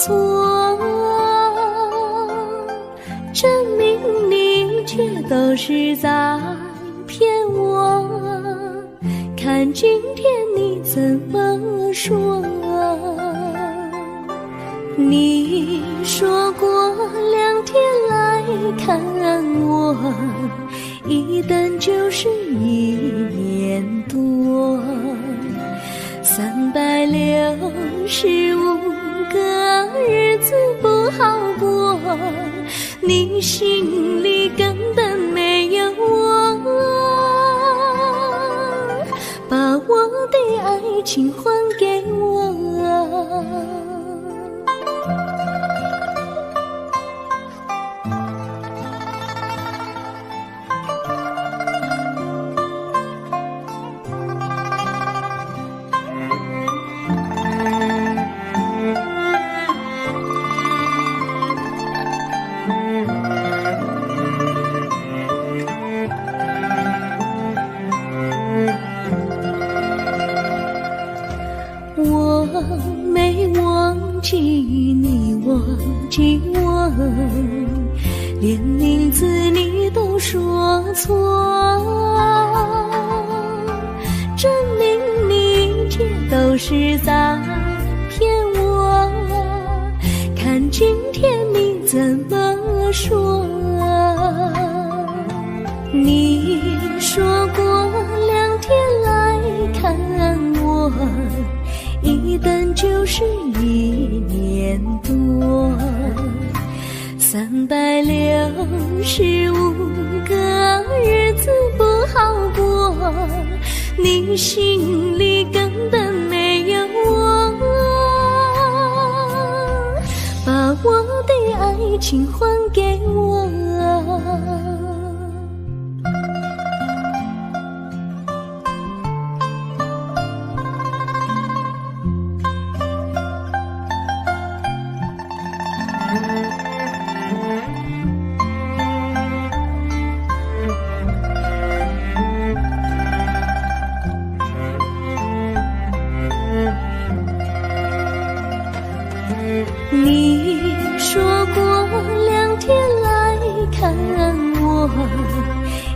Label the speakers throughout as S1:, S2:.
S1: 错，证明你却都是在骗我。看今天你怎么说？你说过2天来看我，一等就是1年多，365个日子不好过，你心里根本没有我，把我的爱情还给我。我没忘记你忘记我，连名字你都说错，证明你却都是在骗我。看今天你怎么说？你说过2天来看我，一等就是1年多，365个日子不好过，你心里根本没有我，把我的爱情还给我。你说过2天来看我，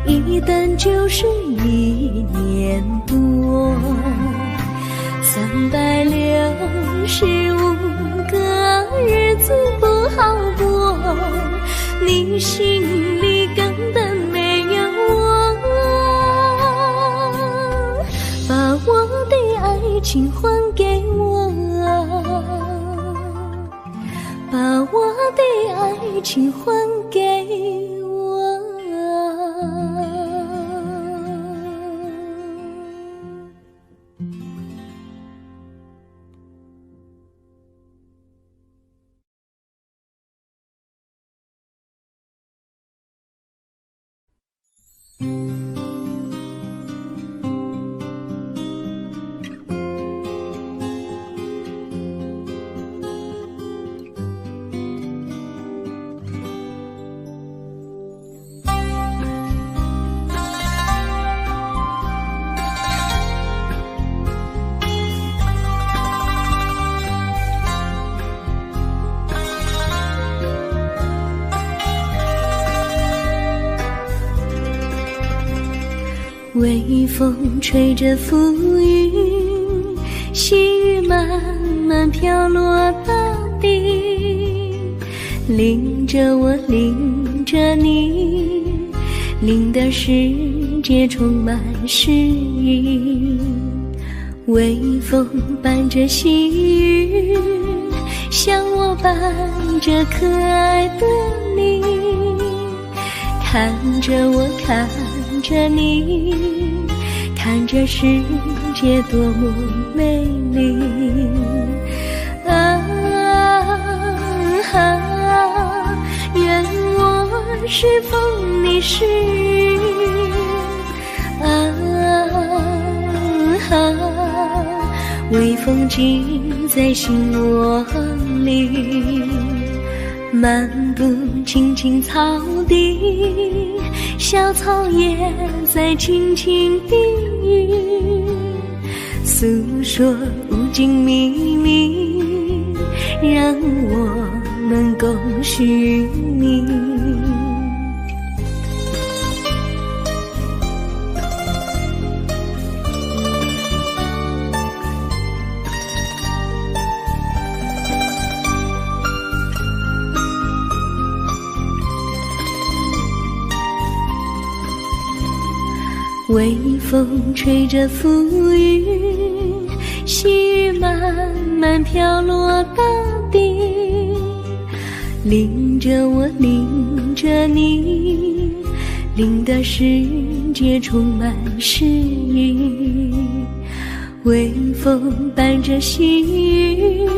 S1: 一等就是1年多，365个日子不好过，你心里根本没有我，把我的爱情还给我，把我的爱情还给我。微风吹着浮云，细雨慢慢飘落大地，淋着我，淋着你，淋得世界充满诗意。微风伴着细雨，像我伴着可爱的你，看着我，看着你，看着世界多么美丽啊！愿我是风，你是雨啊！微风尽在心窝里，漫步青青草地，小草也在轻轻低语，诉说无尽秘密，让我们共许命。微风吹着浮云，细雨慢慢飘落大地，淋着我，淋着你，淋得世界充满诗意。微风伴着细雨，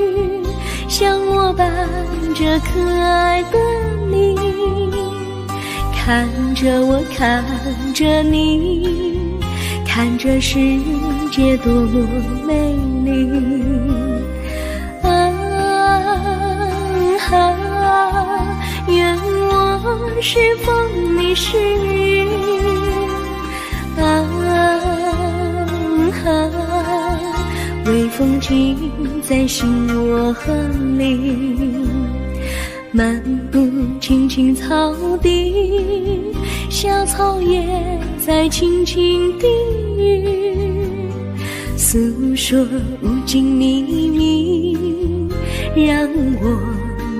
S1: 像我伴着可爱的你，看着我，看着你，看这世界多么美丽。愿我是风，你是雨。微风轻在心窝里，漫步青青草地，小草也在轻轻低语，诉说无尽秘密，让我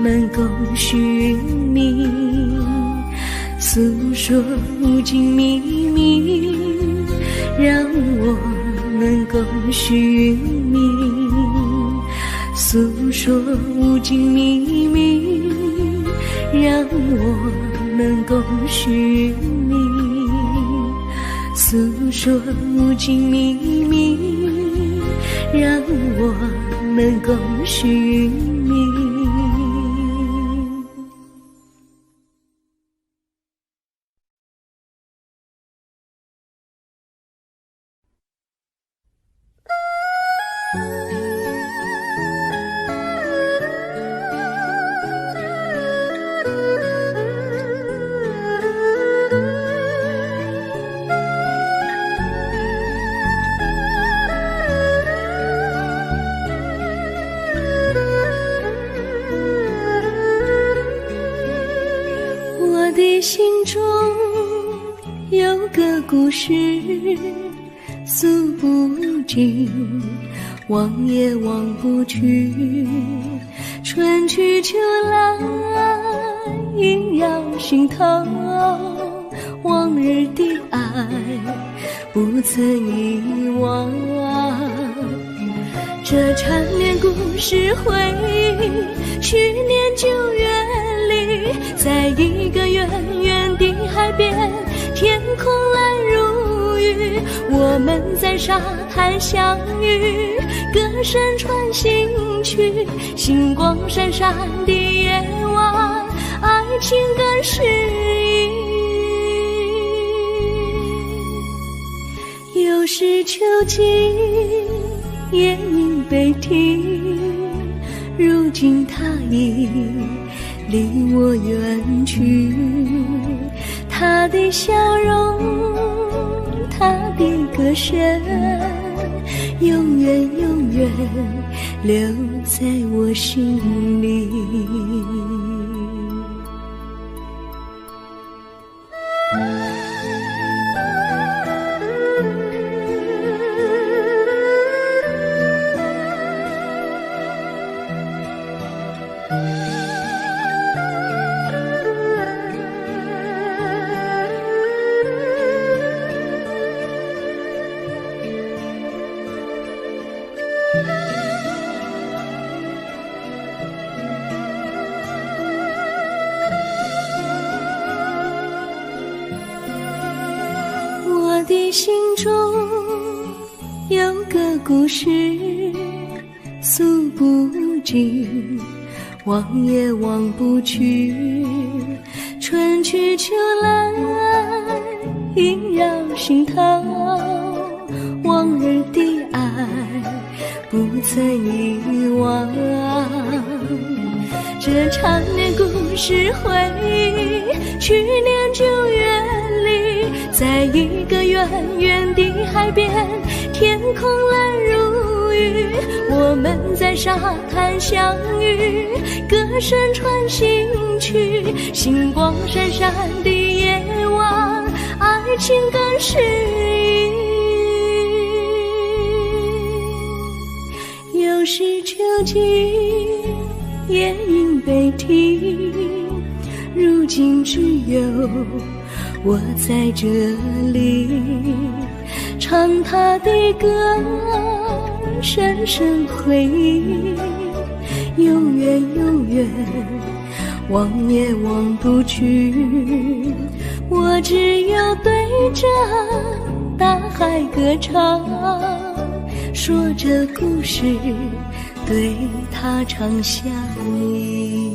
S1: 们共寻觅。诉说无尽秘密，让我们共寻觅。诉说无尽秘密，让我们共寻觅。诉说无尽秘密，让我们共寻觅。我的心中有个故事诉不尽，忘也忘不去。春去秋来萦绕心头，往日的爱不曾遗忘。这缠绵故事回忆，去年9月里，在一个远远的海边，天空蓝如玉，我们在沙滩相遇，歌声传心曲，星光闪闪的夜晚，爱情更诗意。又是秋季，夜莺悲啼，如今他已离我远去，他的笑容，他的歌声，永远永远留在我心里。我的心中有个故事诉不尽，忘也忘不去。春去秋来萦绕心头，往日的爱不曾遗忘。这缠绵故事回忆，去年9月里，在一个远远的海边，天空蓝如雨，我们在沙滩相遇，歌声传心曲，星光闪闪的夜晚，爱情更是又是秋季，夜莺北啼，如今只有我在这里，唱他的歌，深深回忆，永远永远忘也忘不去。我只有对着大海歌唱，说着故事，对他唱想你。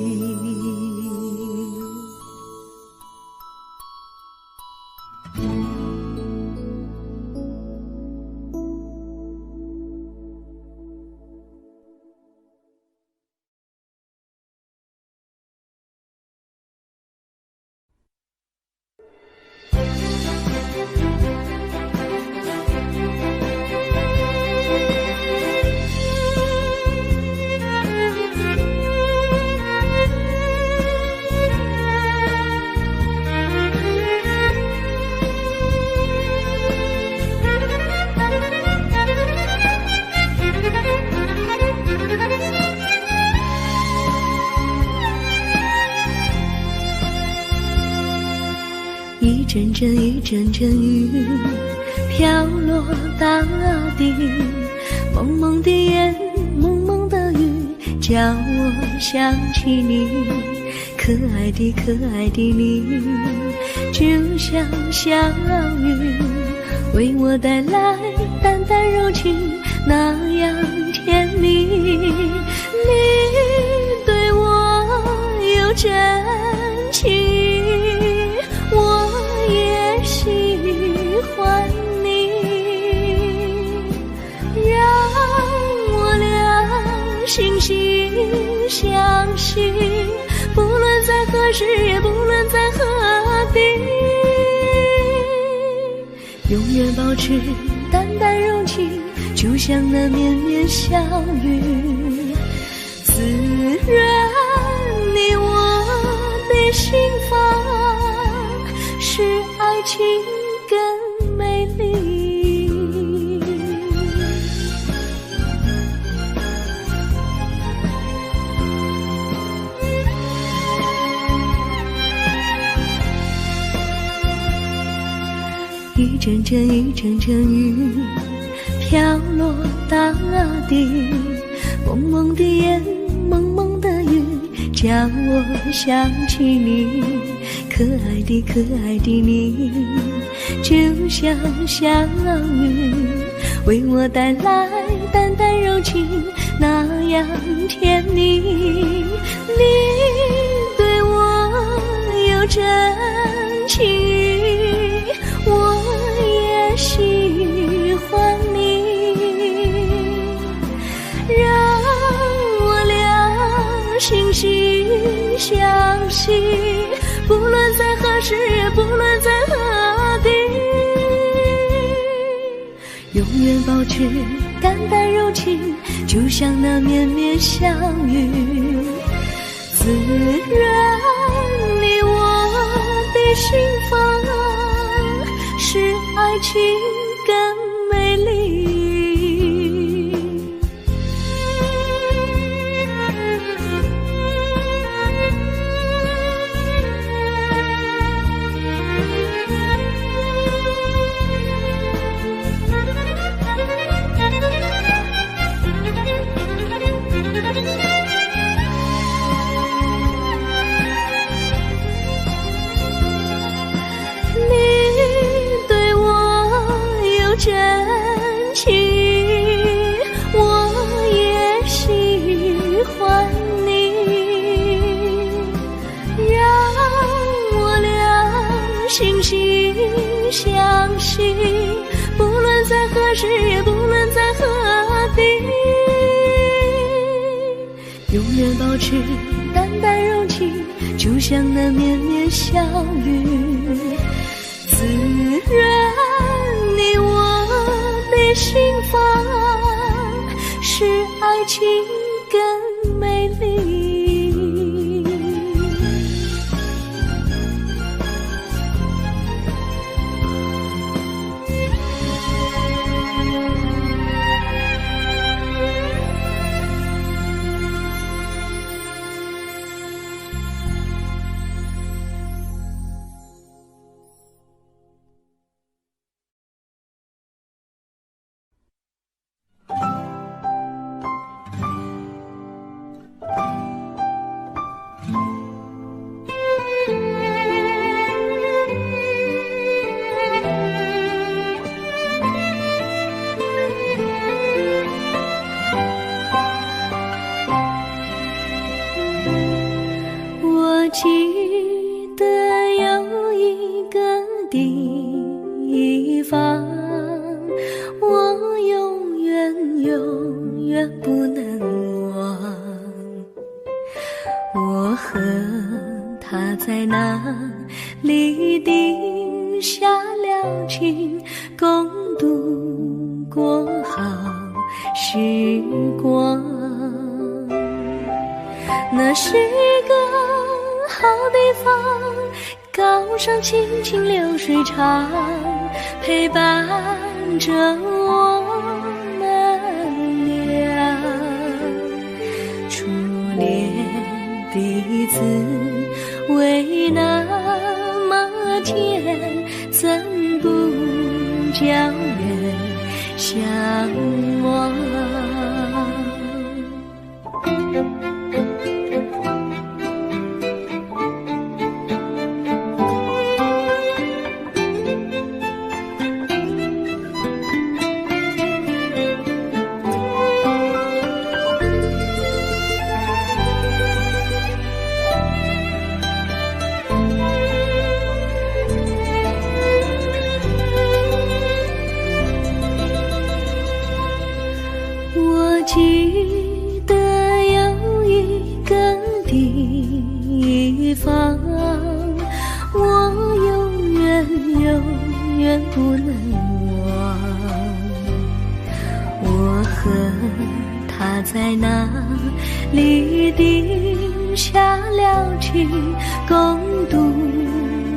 S1: 一阵阵一阵阵雨飘落大地，蒙蒙的烟，蒙蒙的雨，叫我想起你，可爱的可爱的你，就像小雨，为我带来淡淡柔情，那样甜蜜。你对我有真情，我也喜欢你，让我俩惺惺相惜，不论在何时，也不论在何地，永远保持淡淡柔情，就像那绵绵小雨，滋润你我的心房，使爱情更美丽。一阵阵一阵阵雨飘落大地，蒙蒙的烟，蒙蒙的雨，叫我想起你，可爱的可爱的你，就像小雨，为我带来淡淡柔情，那样甜蜜。你对我有真情，我也喜欢你，让我俩惺惺相惜，不论在何时，也不论在何地，永远保持淡淡柔情，就像那绵绵小雨，滋润你我的心房，使爱情更美丽。真情，我也喜欢你，让我俩惺惺相惜，不论在何时，也不论在何地，永远保持淡淡柔情，就像那绵绵小雨，滋润你我的心房，使爱情更美丽。记得有一个地方，我永远不能忘。我和他在那里定下了情，共度过好时光。那是个好地方，高山青青流水长，陪伴着我们俩。初恋彼此为那么甜，怎不叫人向往？我记得有一个地方，我永远不能忘。我和他在那里定下了情，共度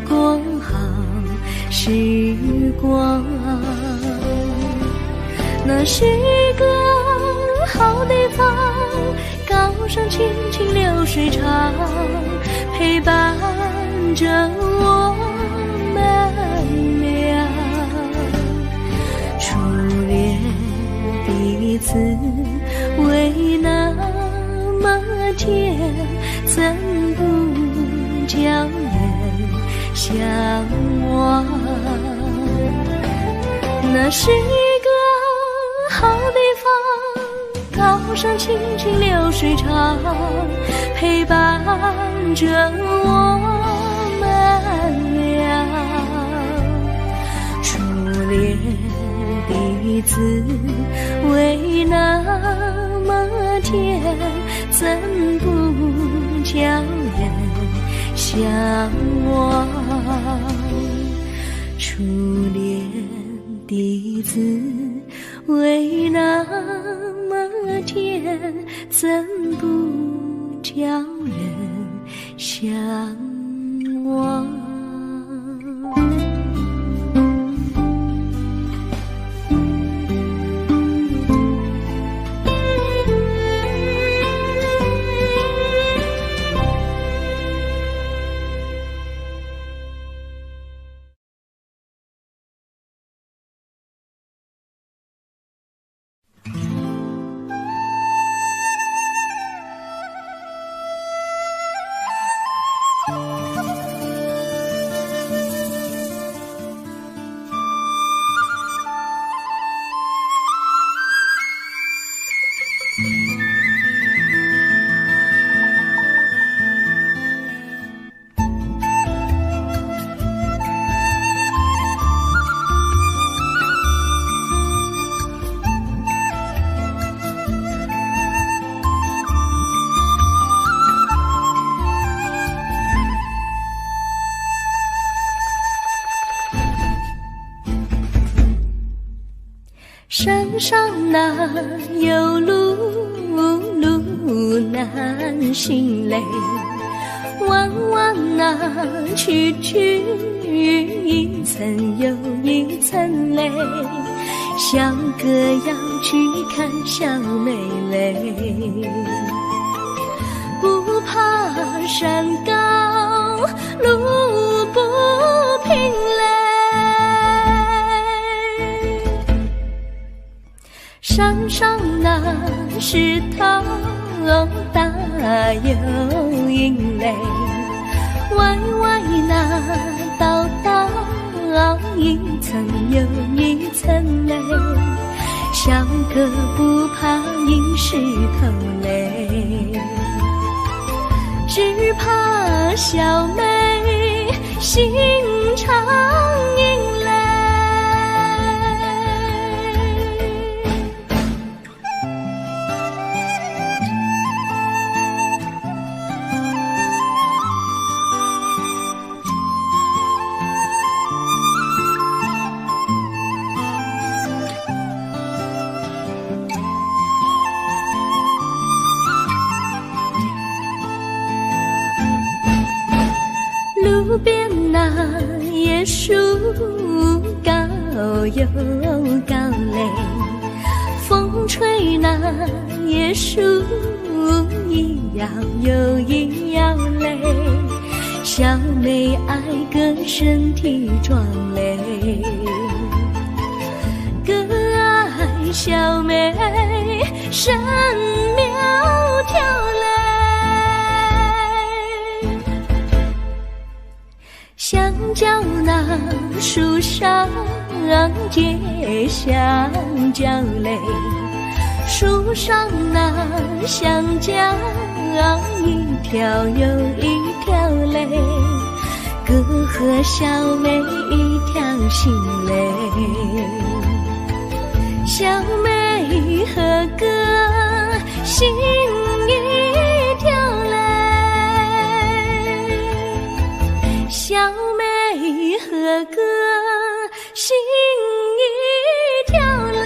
S1: 过好时光。那是个好地方，高山青青流水长，陪伴着我们俩。初恋彼此为那么甜，怎不叫人向往？那是好地方，高山青青流水长，陪伴着我们俩。初恋彼此为那么甜，怎不叫人向往？初恋彼此为那么甜，怎不叫人向往？山上哪有路心累。弯弯啊，曲曲一层又一层泪，小哥要去看小妹妹。不怕山高路不平嘞，山上那石头大又阴雷，歪歪那道道一层又一层泪，小哥不怕硬石头嘞，只怕小妹心肠阴雷。路边那椰树高又高嘞，风吹那椰树一摇又一摇嘞，小妹爱个身体壮嘞，哥爱小妹身苗条嘞。香蕉那树上结香蕉嘞，树上那香蕉一条又一条嘞，哥和小妹一条心嘞，小妹和哥心一条嘞，小妹和哥心一条嘞。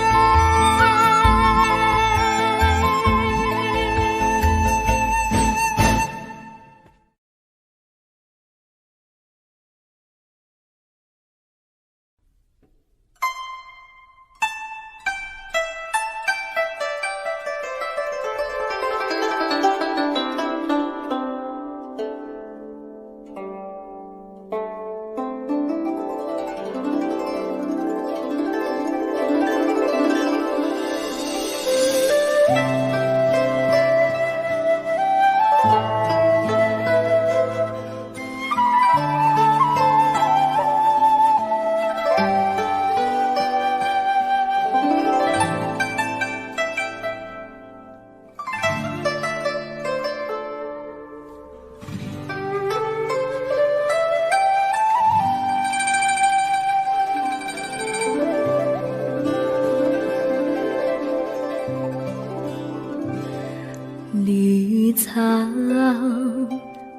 S1: 绿草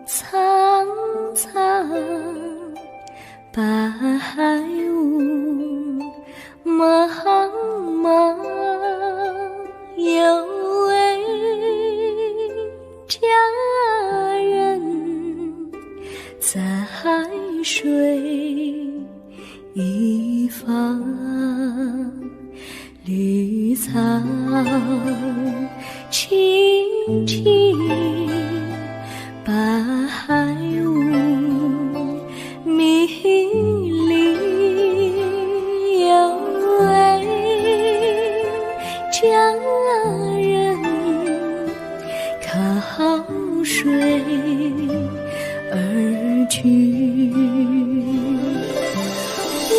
S1: 苍苍，白雾茫茫，有位佳人在水一方，绿草青青，白雾迷离，有位佳人靠水而去。我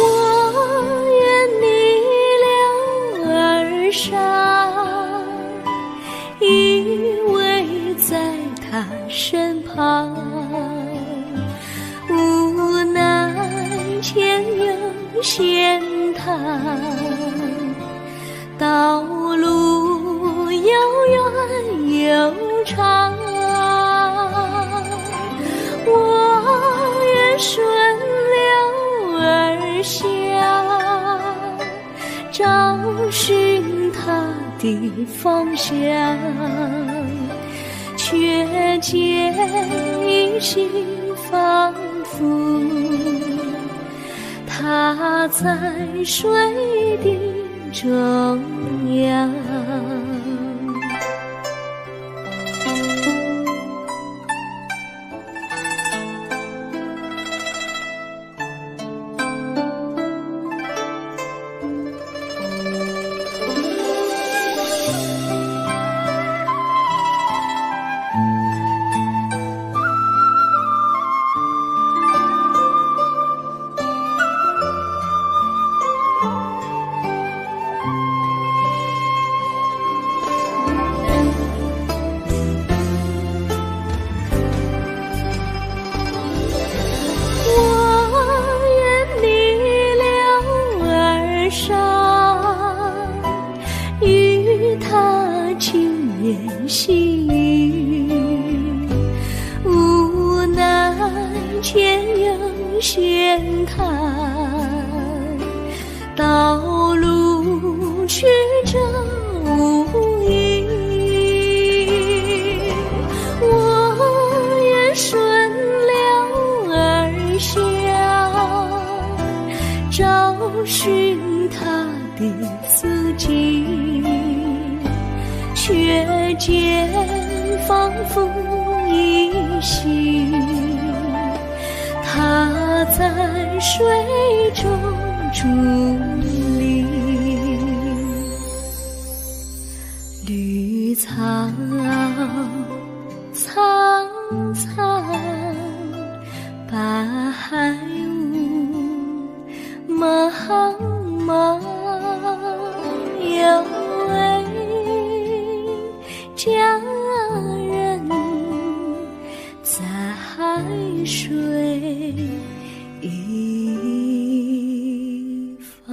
S1: 愿你留儿伤，依偎在他身旁，无奈前有险滩，道路又远又长，我愿顺流而下，找寻他的方向，却见一心仿佛他在水的中央。细雨无奈前有险滩，道路曲折无依，我愿顺流而下，找寻他的足迹，却见仿佛依稀，他在水中伫立。绿草苍苍，白雾茫茫，有位佳人在水一方。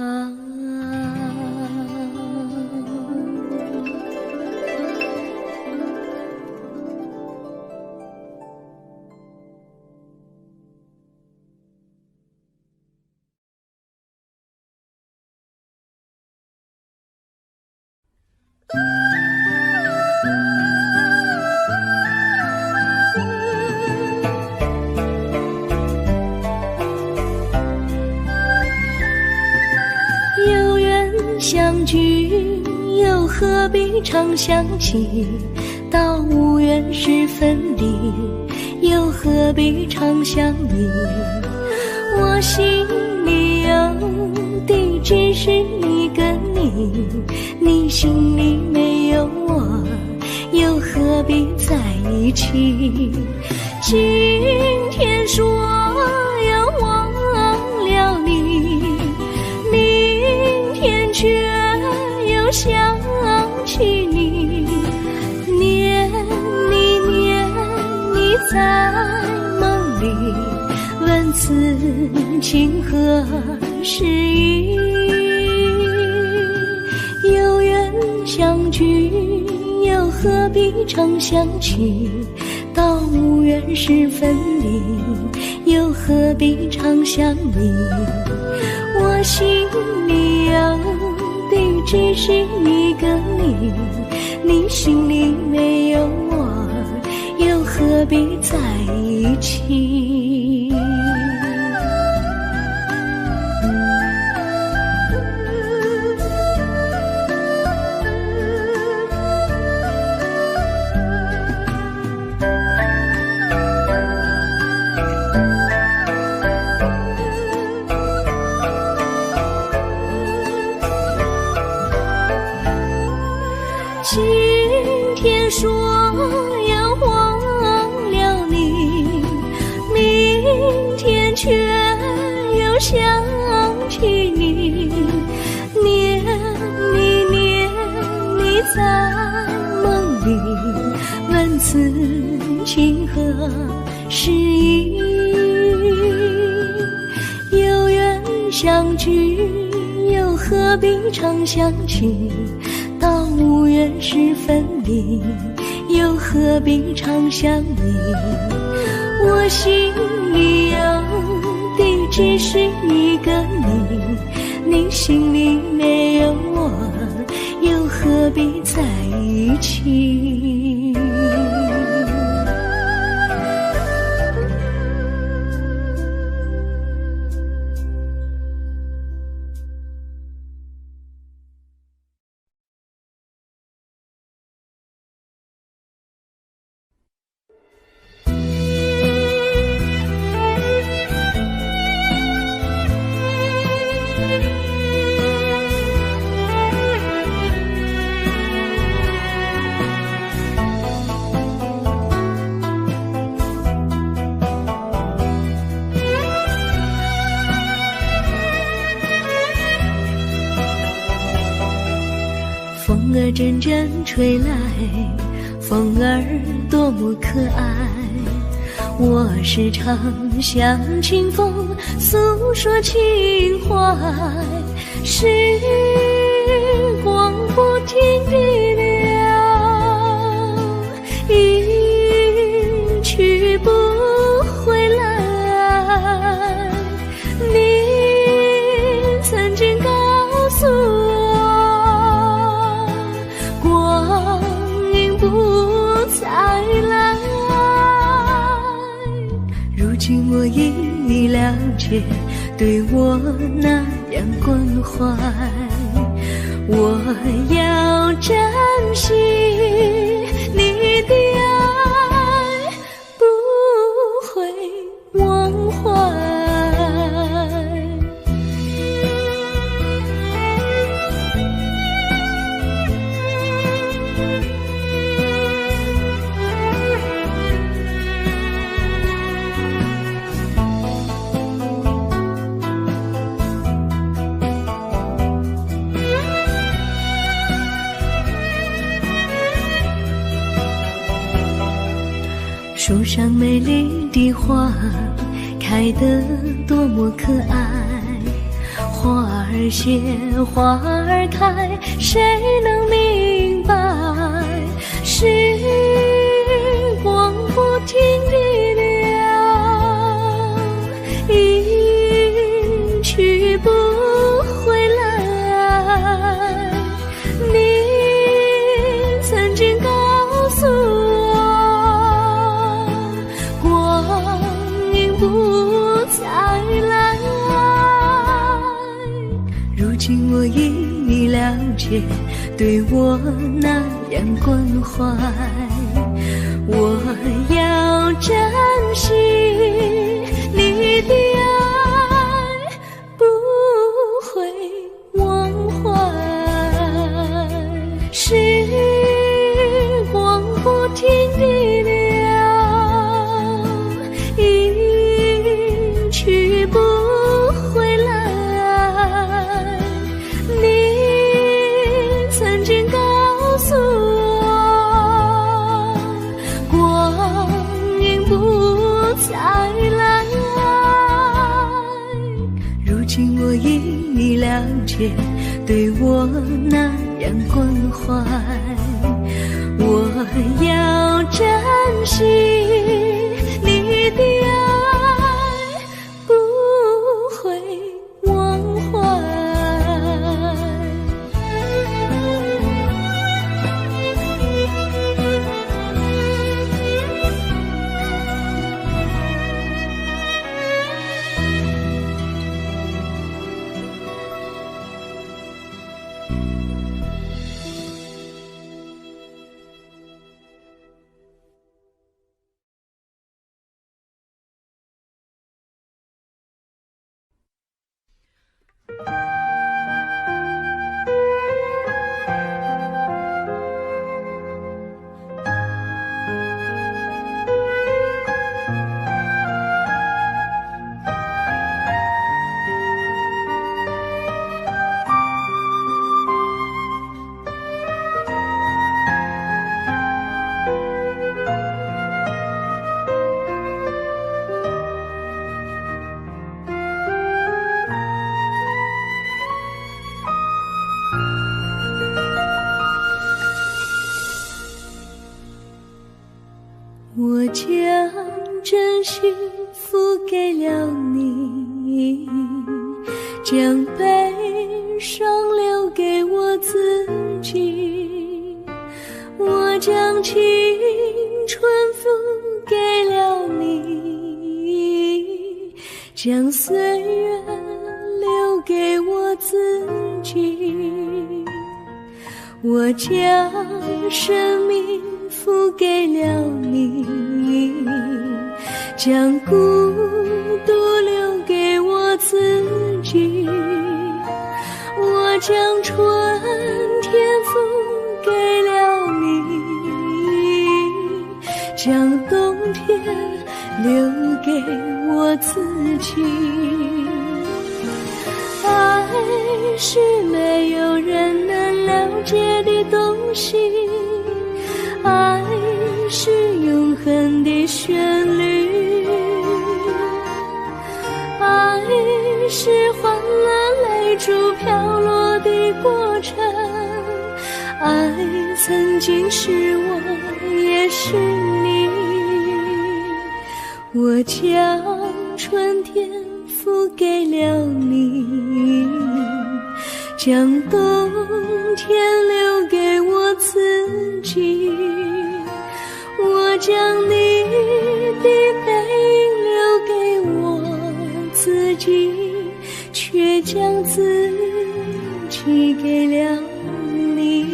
S1: 有缘相聚，又何必常想起？到无缘时分离，又何必常想你？我心里有的只是一个你，你心里没有我，又何必在一起？今天说要忘了你，明天却又想起你，念你念你在梦里，问此情何时已？有缘相聚，又何必常想起？到无缘时分离，又何必常想你？我心里有的只是一个你，你心里没有我，又何必在一起？今天说要忘了你，明天却又想起你，念你念你在梦里，问此情何时已？有缘相聚，又何必常想起？到无缘时分离，又何必常想你？我心里有的只是一个你，你心里没有我，又何必在一起？儿阵阵吹来，风儿多么可爱。我时常向清风诉说情怀，时光不停地流，一去不回来。你曾经告诉我，光阴不再来。如今我已了解，对我那样关怀，我要珍惜你的爱，不会忘怀。树上美丽的花开得多么可爱，花儿谢花儿开，谁能明白？时光不停地流，一去不回来。你曾经告诉我，不再来。如今我已了解，对我那样关怀，我要珍惜你的爱，不会忘怀。时光不停地流，去不回来。你曾经告诉我，光阴不再来。如今我已了解，对我那样关怀，我要珍惜你的爱，不会忘怀。我将真心付给了你，将悲伤留给我自己。我将青春付给了你，将岁月留给我自己。我将生命付给了你，将孤独留给我自己。我将春天付给了你，将冬天留给我自己。爱爱是没有人能了解的东西，爱是永恒的旋律，爱是换了泪珠飘落的过程，爱曾经是我也是你，我将春天付给了你，将冬天留给我自己，我将你的背影留给我自己，却将自己给了你。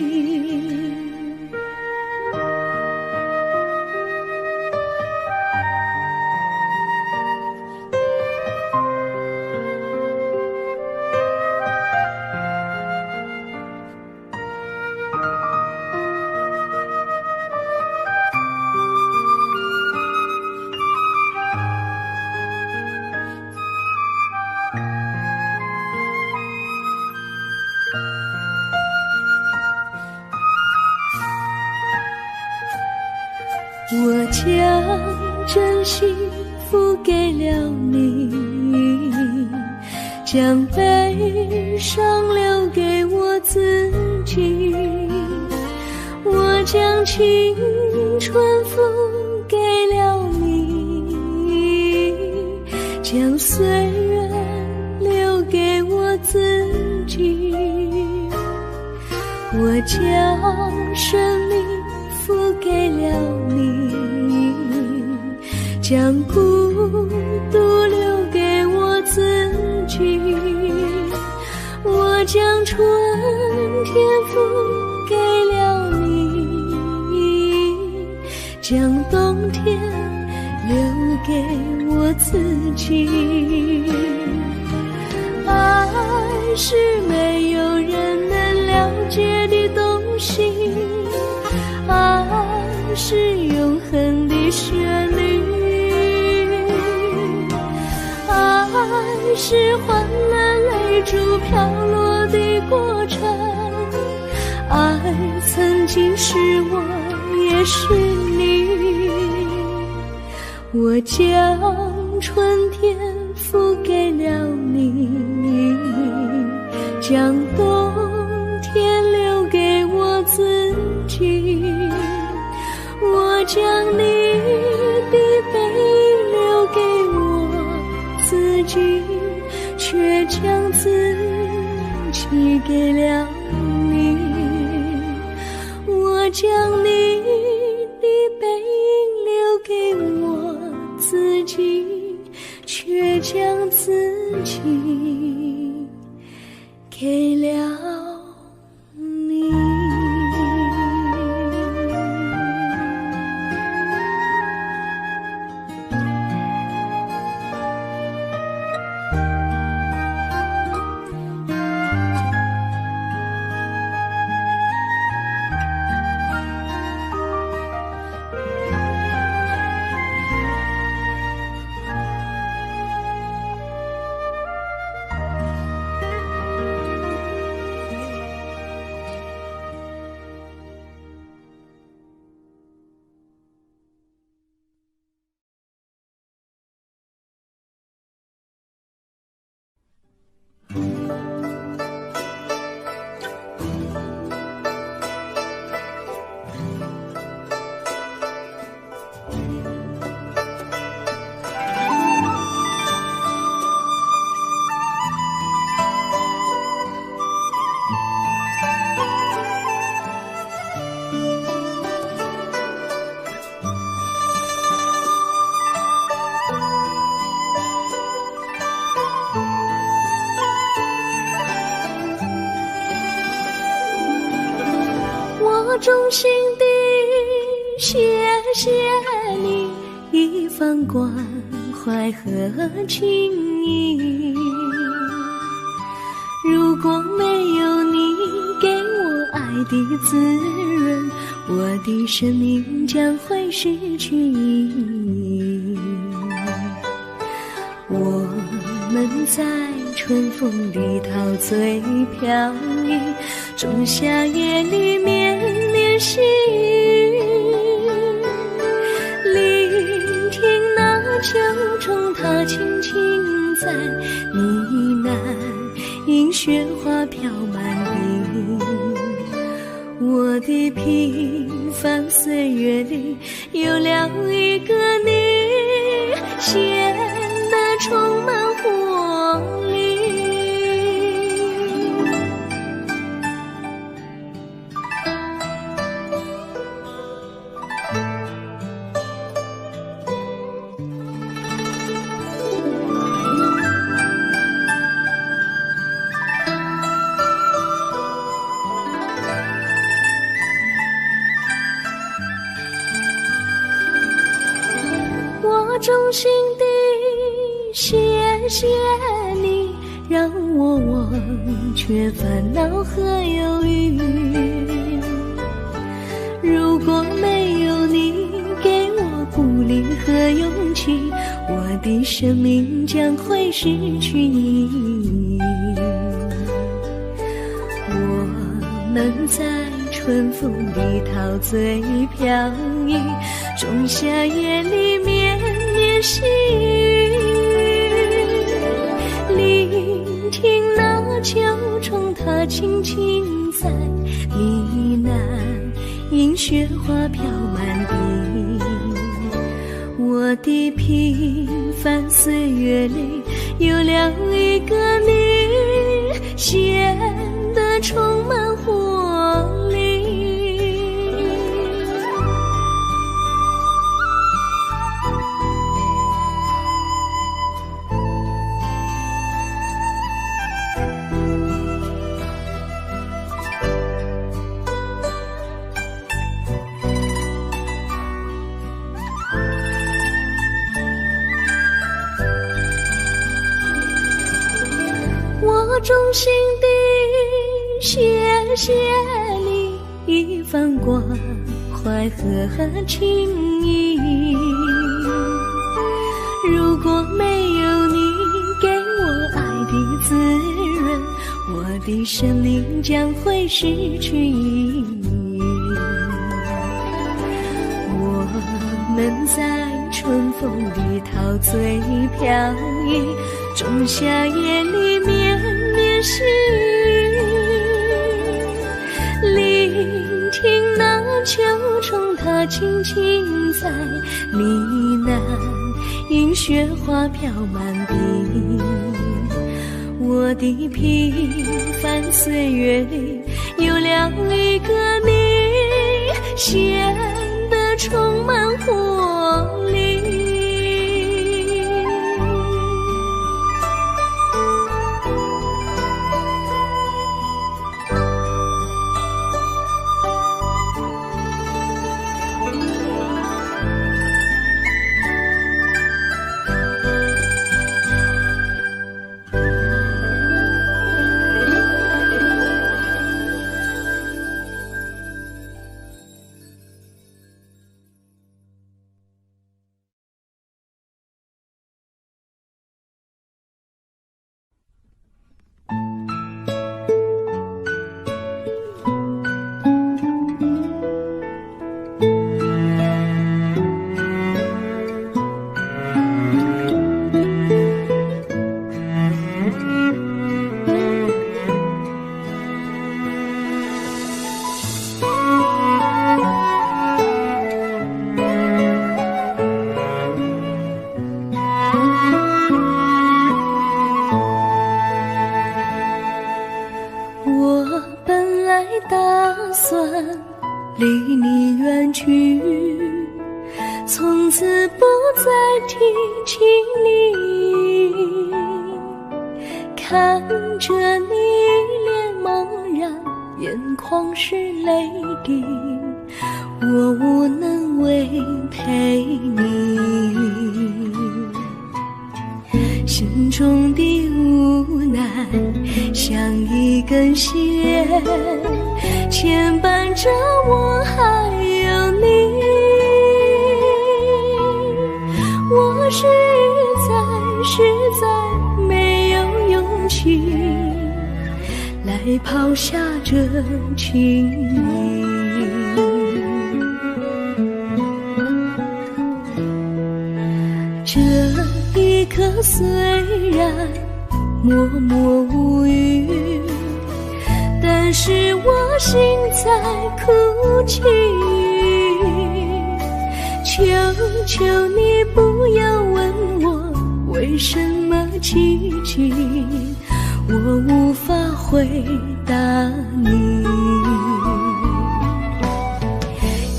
S1: 我将真心付给了你，将悲伤留给我自己，我将青春付给了你，将岁月留给我自己，我将生命付给了你，将孤独留给我自己，我将春天付给了你，将冬天留给我自己。爱是没有人能了解的东西，爱是永恒的旋律，爱是换了泪珠飘落的过程，爱曾经是我也是你，我将春天付给了你，将冬天留给我自己，我将你的背影留给我自己，却将自己给了你，我将你的背影留给我自己，却将自己给了你。我衷心地谢谢你一番关怀和情谊，如果没有你给我爱的滋润，我的生命将会失去意义。我们在春风里陶醉飘逸，仲夏夜里绵绵细雨，聆听那秋虫它轻轻在呢喃，迎雪花飘满地。我的平凡岁月里有了一个你，显得充满活力。我衷心地谢谢你，让我忘却烦恼和忧郁。如果没有你给我鼓励和勇气，我的生命将会失去意义。我们在春风里陶醉飘逸，仲夏夜里绵绵细雨，聆听那秋虫它轻轻在呢喃，迎雪花飘满地。我的平凡岁月里有了一个你，显得充满活力。我衷心地谢谢你一番关怀和情谊，如果没有你给我爱的滋润，我的生命将会失去意义。我们在春风里陶醉飘逸，仲夏夜里绵绵细雨，聆听那秋虫它轻轻在呢喃，迎雪花飘满地。我的平凡岁月里有了一个你，显得充满活力。离你远去，从此不再提起你。看着你脸茫然，眼眶是泪滴，我无能为陪你。心中的无奈像一根线，牵绊着我还有你。我实在情，来抛下这情谊。这一刻虽然默默无语，但是我心在哭泣。求求你不要问我为什么寂静，我无法回答你。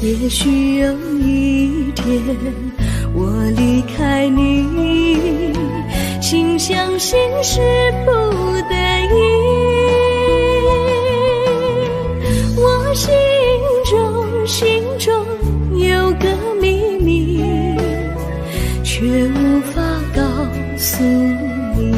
S1: 也许有一天我离开你，心相信是不得已。我心中有个秘密，却无法告诉你。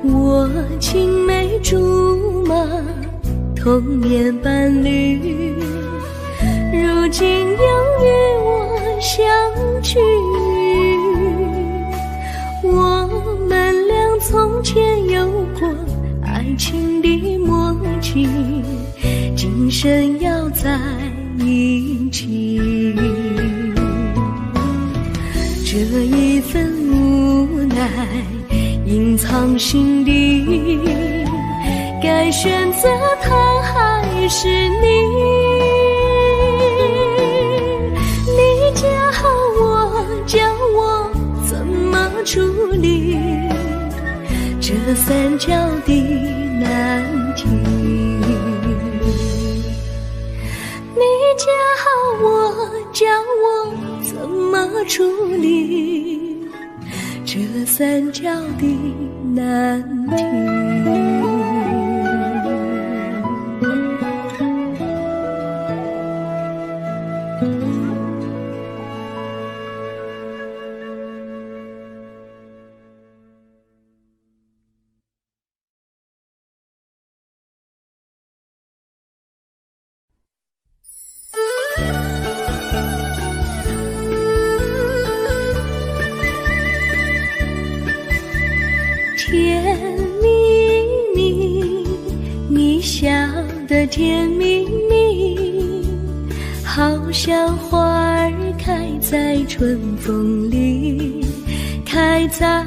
S1: 我青梅竹马，童年伴侣，如今又与我相聚。我们俩从前有过爱情的默契，今生要在一起。这一份无奈隐藏心底，该选择他还是你？你教我怎么处理这三角的难题？你教我怎么处理这三角的难题？甜蜜蜜，你笑得甜蜜蜜，好像花儿开在春风里，开在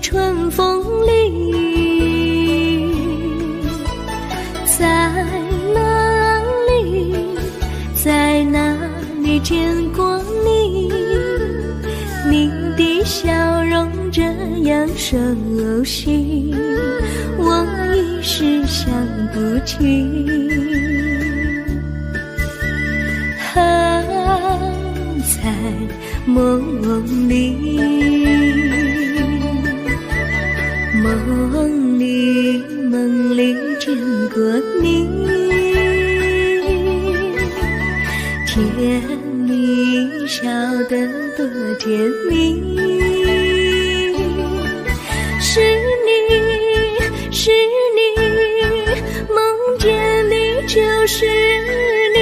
S1: 春风里。在哪里，在哪里见过你？你的笑容这样熟悉，我一时想不起。在梦里，梦里见过你，甜蜜笑得多甜蜜。是你，梦见你就是你，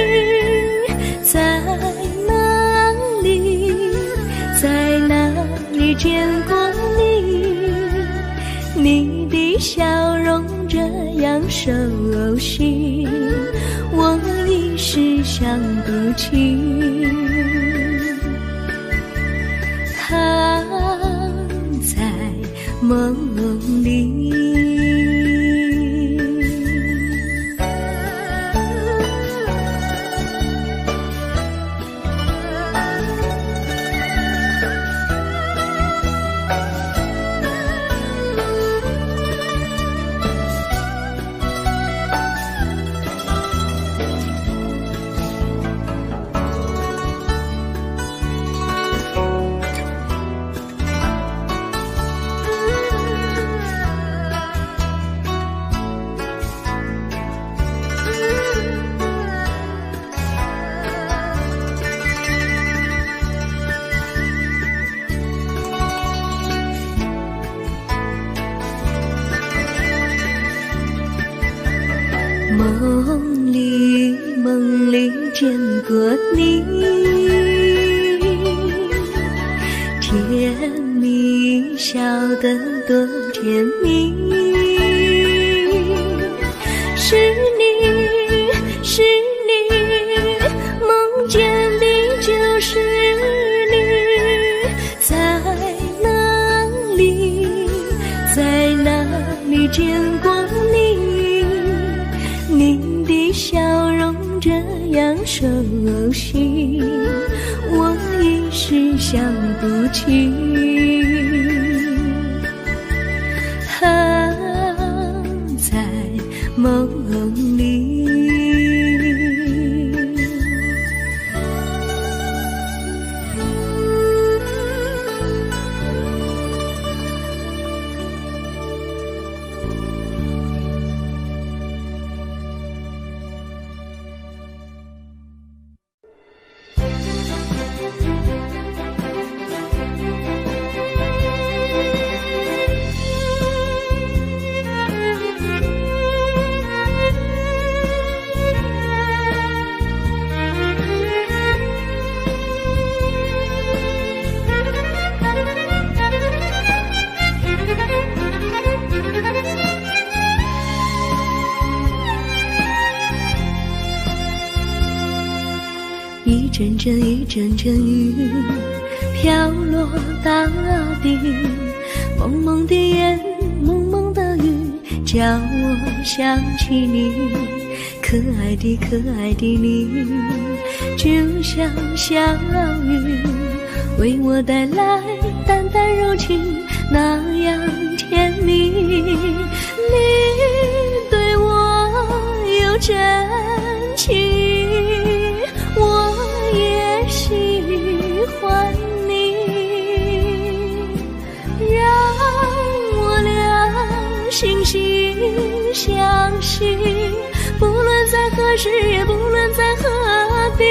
S1: 在哪里见过你？你的笑容这样熟悉，我一时想不起。在梦里。梦里见过你，甜蜜笑得多甜蜜，是你，是你，梦见的就是你，在哪里，在哪里见过你？您的笑容这样熟悉，我一时想不起。在梦里，一阵阵一阵阵雨飘落大地，蒙蒙的烟，蒙蒙的雨，叫我想起你，可爱的可爱的你，就像小雨，为我带来淡淡柔情，那样甜蜜。你对我有真情，我也喜欢你，让我俩惺惺相惜，不论在何时，也不论在何地，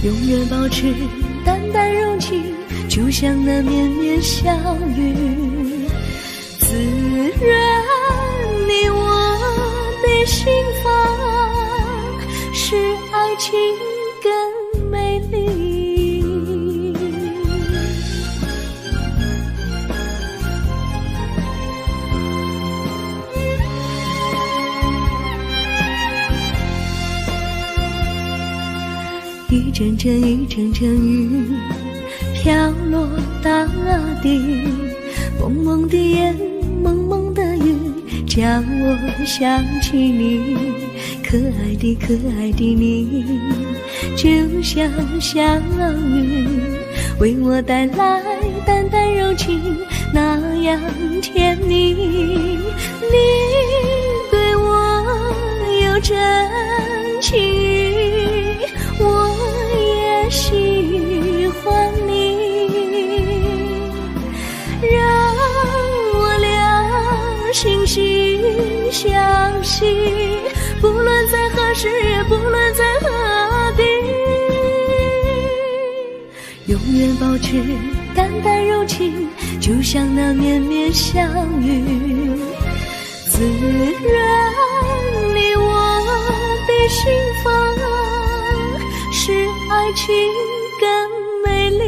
S1: 永远保持淡淡柔情，就像那绵绵小雨，滋润你我的心房，使爱情更美丽。一阵阵一阵阵雨飘落大地，蒙蒙的烟，蒙蒙的雨，叫我想起你，可爱的可爱的你，就像小雨，为我带来淡淡柔情，那样甜蜜。你对我有真情，我也喜欢你，让我俩惺惺相惜，不论在何时，也不论在何地，永远保持淡淡柔情，就像那绵绵小雨，滋润你我的心房，使爱情更美丽。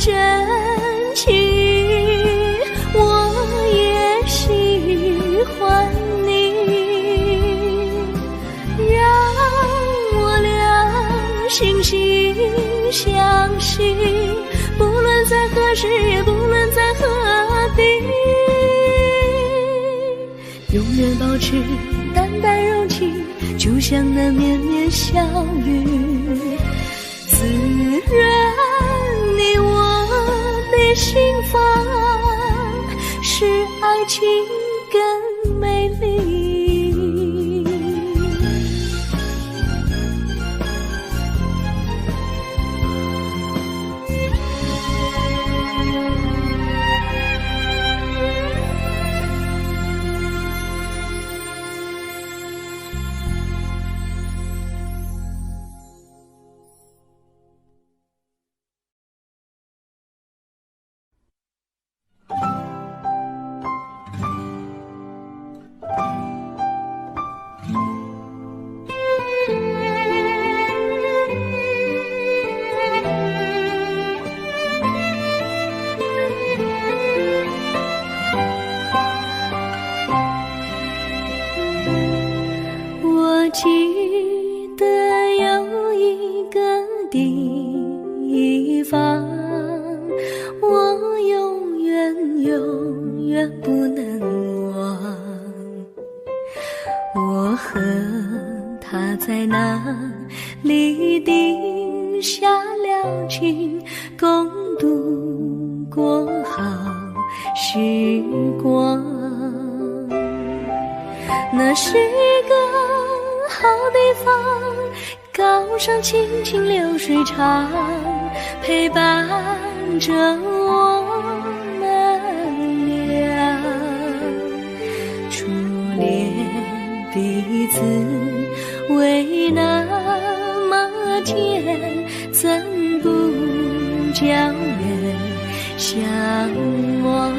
S1: 真情，我也喜欢你，让我俩惺惺相惜，不论在何时，也不论在何地，永远保持淡淡柔情，就像那绵绵小雨，滋润你我的心房，使爱情更美丽。记得有一个地方，我永远不能忘。我和他在那里定下了情，共度过好时光。那是个好地方，高山青青流水长，陪伴着我们俩。初恋彼此为那么甜，怎不叫人向往？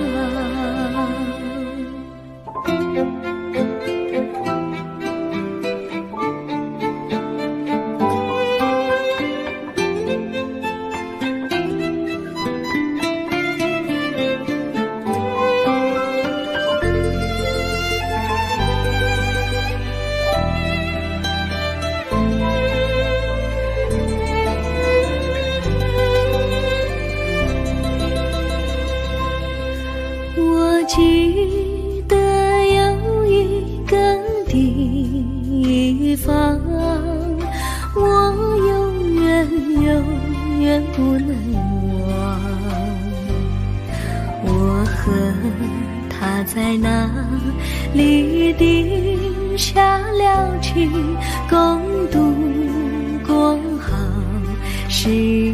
S1: 我记得有一个地方，我永远不能忘。我和他在那里定下了情，共度过好时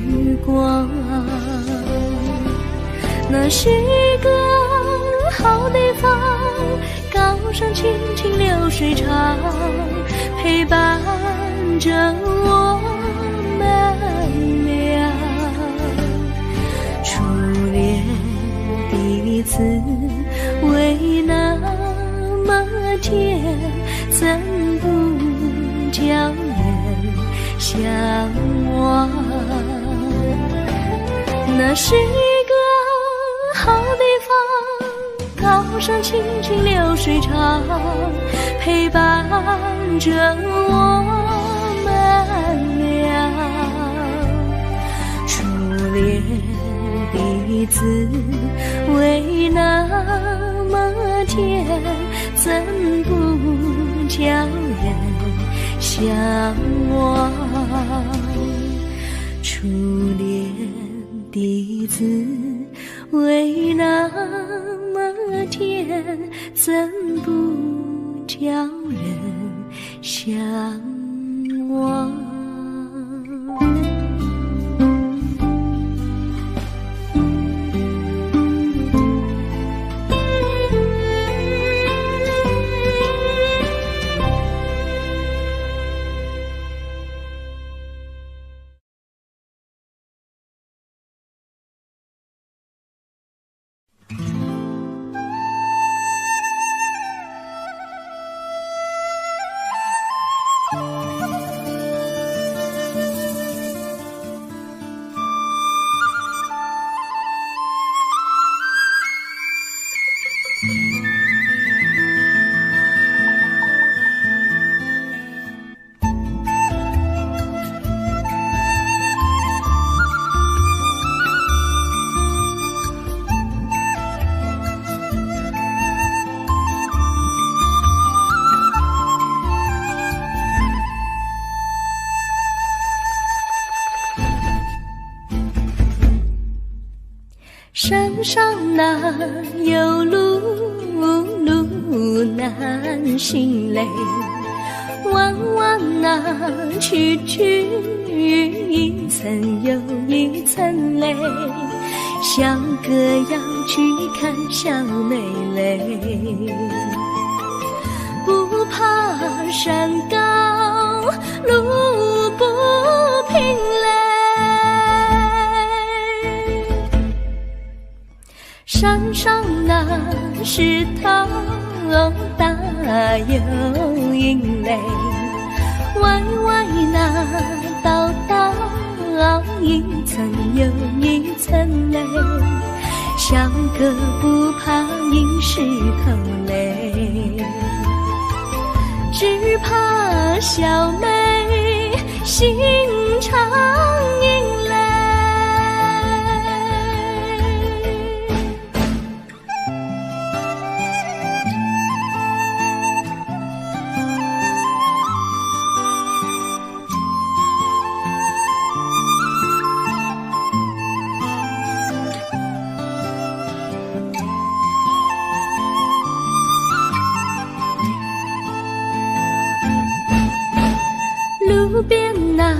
S1: 光。那是个好地方，高山青青流水长，陪伴着我们俩。初恋彼此为那么甜，怎不叫人向往？那是好地方，高山青青流水长，陪伴着我们俩。初恋彼此为那么甜，怎不叫人向往？初恋彼此为那么甜，怎不叫人向往？山上哪有路难行嘞，弯弯哪曲一层又一层嘞，小哥要去看小妹嘞，不怕山高路不平嘞，山上那石头大又硬嘞，歪歪那道一层又一层嘞，小哥不怕硬石头嘞，只怕小妹心常萦泪。路边那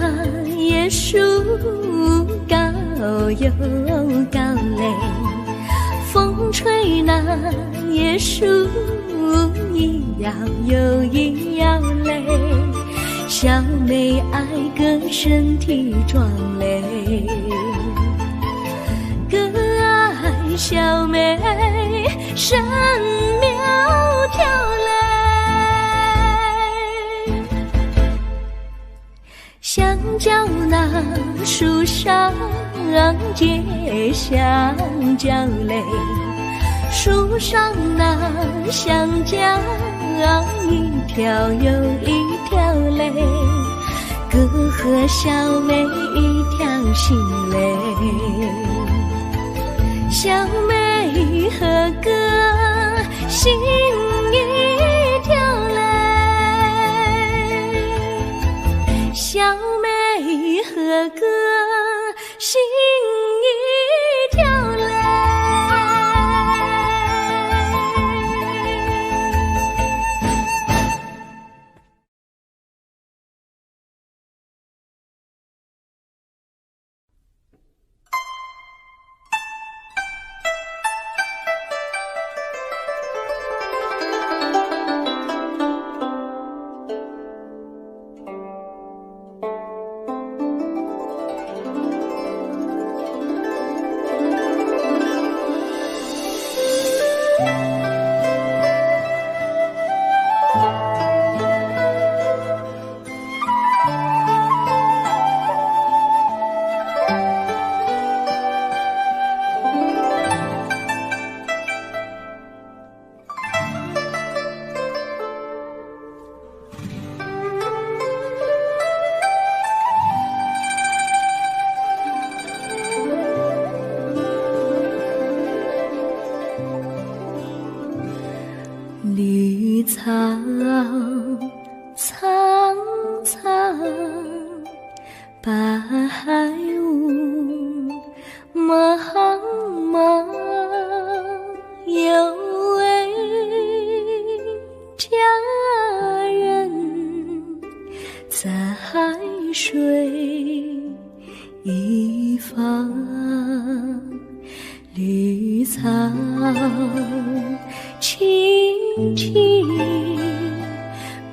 S1: 椰树高又高嘞，风吹那椰树一摇又一摇嘞，小妹爱个身体壮嘞，个爱小妹身苗条嘞。香蕉那树上结香蕉嘞，树上那香蕉一条又一条嘞，哥和小妹一条心嘞，小妹和哥心一条嘞，小妹和哥心一条嘞。绿草苍苍，白雾茫茫，有位佳人在水一方，绿草青青，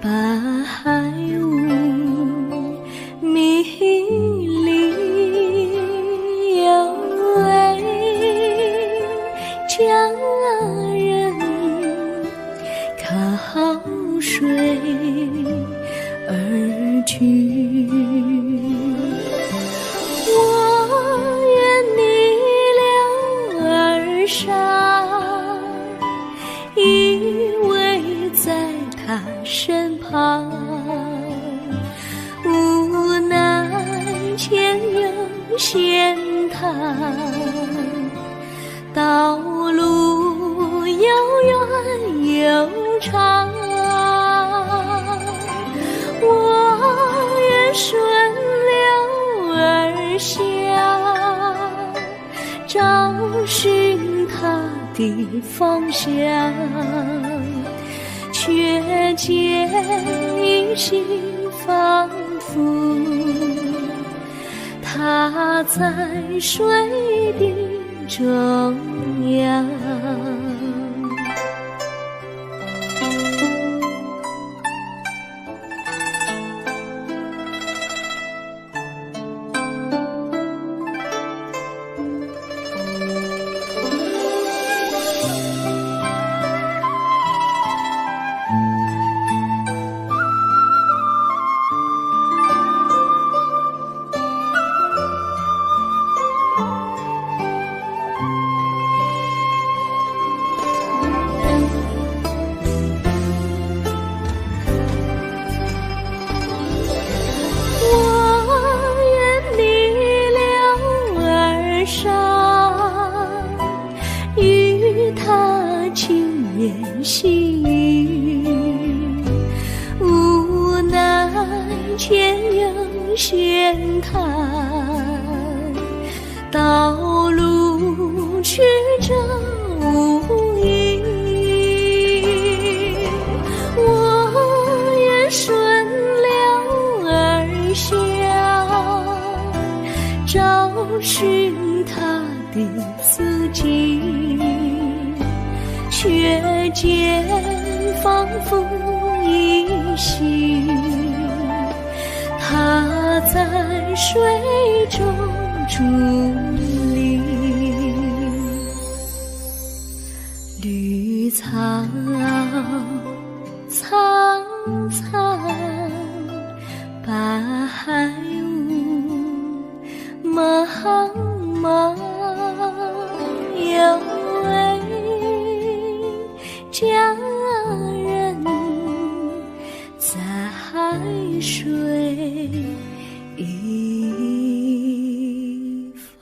S1: 白雾迷离，有位佳人靠水而居。我愿你留儿上，依偎在他身旁，无奈前有险滩，道路又远又长，我愿顺流而下，找寻他的方向，却见一心仿佛他在水的中央。细雨，无奈前有险滩，道路曲折无依。我愿顺流而下，找寻他的足迹，却见仿佛依稀，他在水中伫立。绿草苍苍，白雾茫茫，有位佳人在水一方。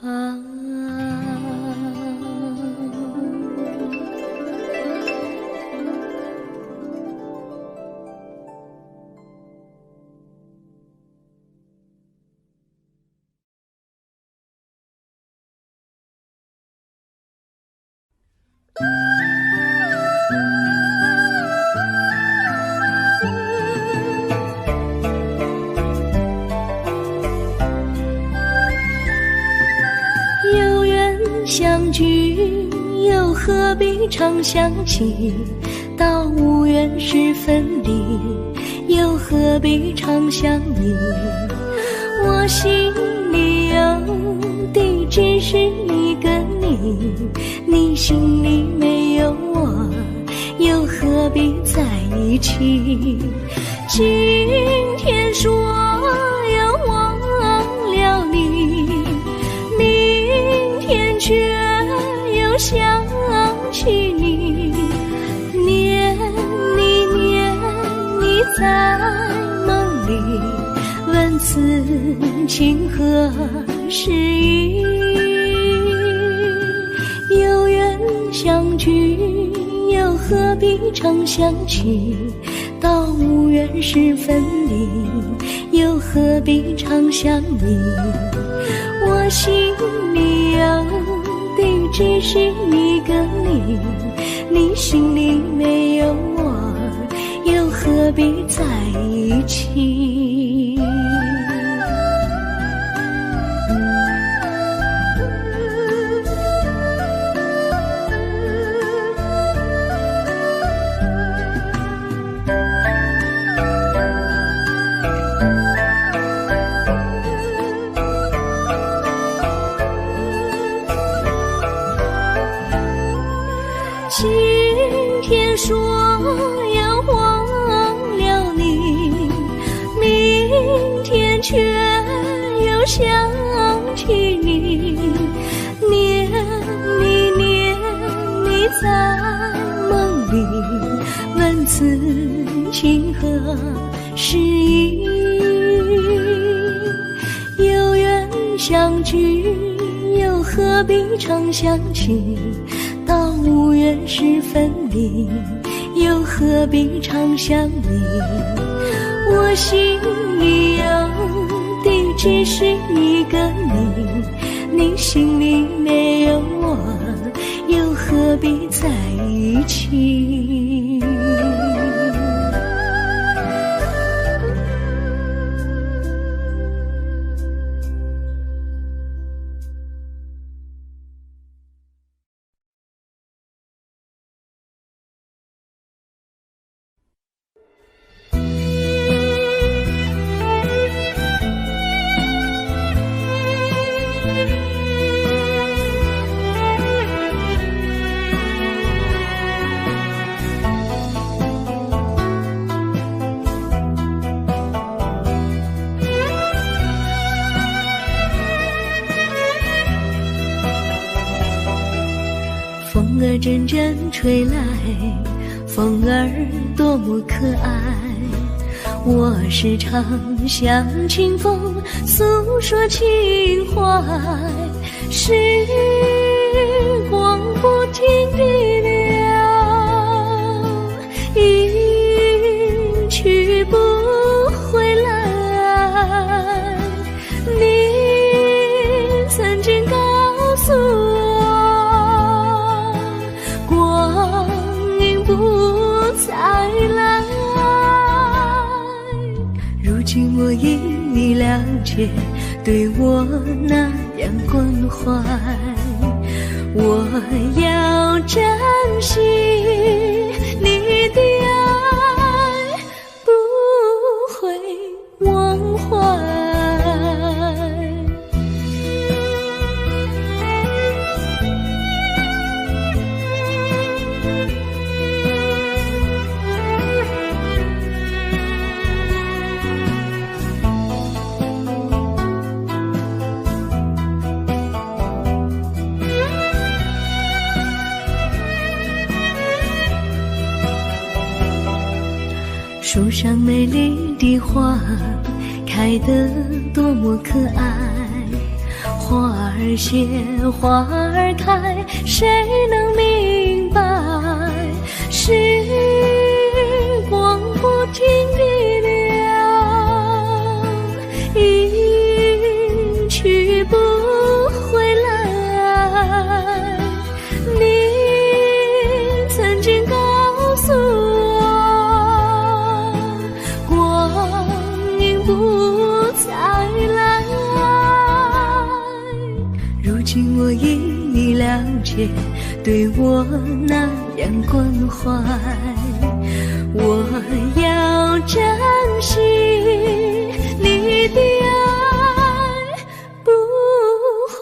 S1: 有缘相聚，又何必常相期？到无缘时分离，又何必常相依？我心里有的只是一个你，你心里没有我，又何必在一起？今天说要忘了你，明天却又想起你，念你念你在梦里，问此情何时已？有缘相聚，又何必常相期？到无缘时分离，又何必常相依？我心里有的只是一个你，你心里没有我，又何必在一起？今天说要忘了你，明天却又想起你，念你念你在梦里，问此情何时已？有缘相聚，又何必常相期？到无缘时分离，又何必常相依？我心里有的只是一个你，你心里没有我，又何必在一起？风儿阵阵吹来，风儿多么可爱。我时常向清风诉说情怀，时光不停地流，我因你了解，对我那样关怀，我要珍惜你的爱，不会忘怀。树上美丽的花开得多么可爱，花儿谢花儿开，谁能明白？时光不停地流，一去不回来。你曾经告诉我，不再来，如今我因你了解，对我那样关怀，我要珍惜你的爱，不会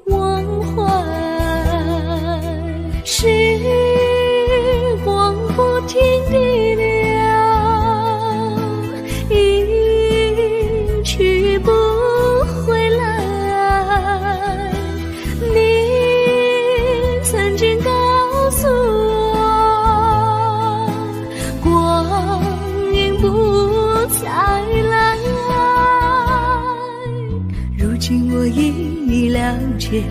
S1: 忘怀。时光不停地流，去不回来。你曾经告诉我，光阴不再来，如今我因你了解，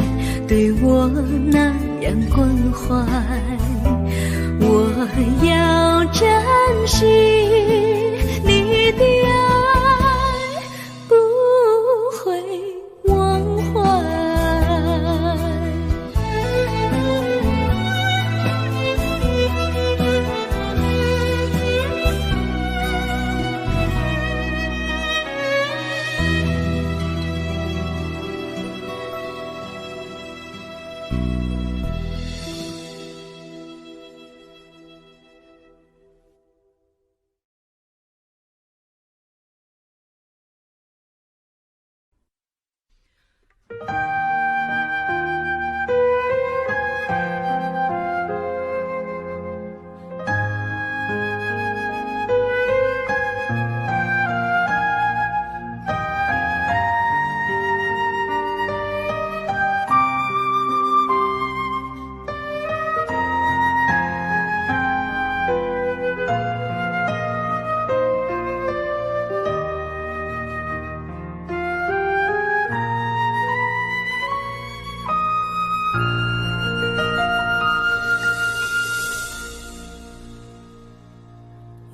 S1: 对我那样关怀，我要珍惜你的爱，不会忘怀。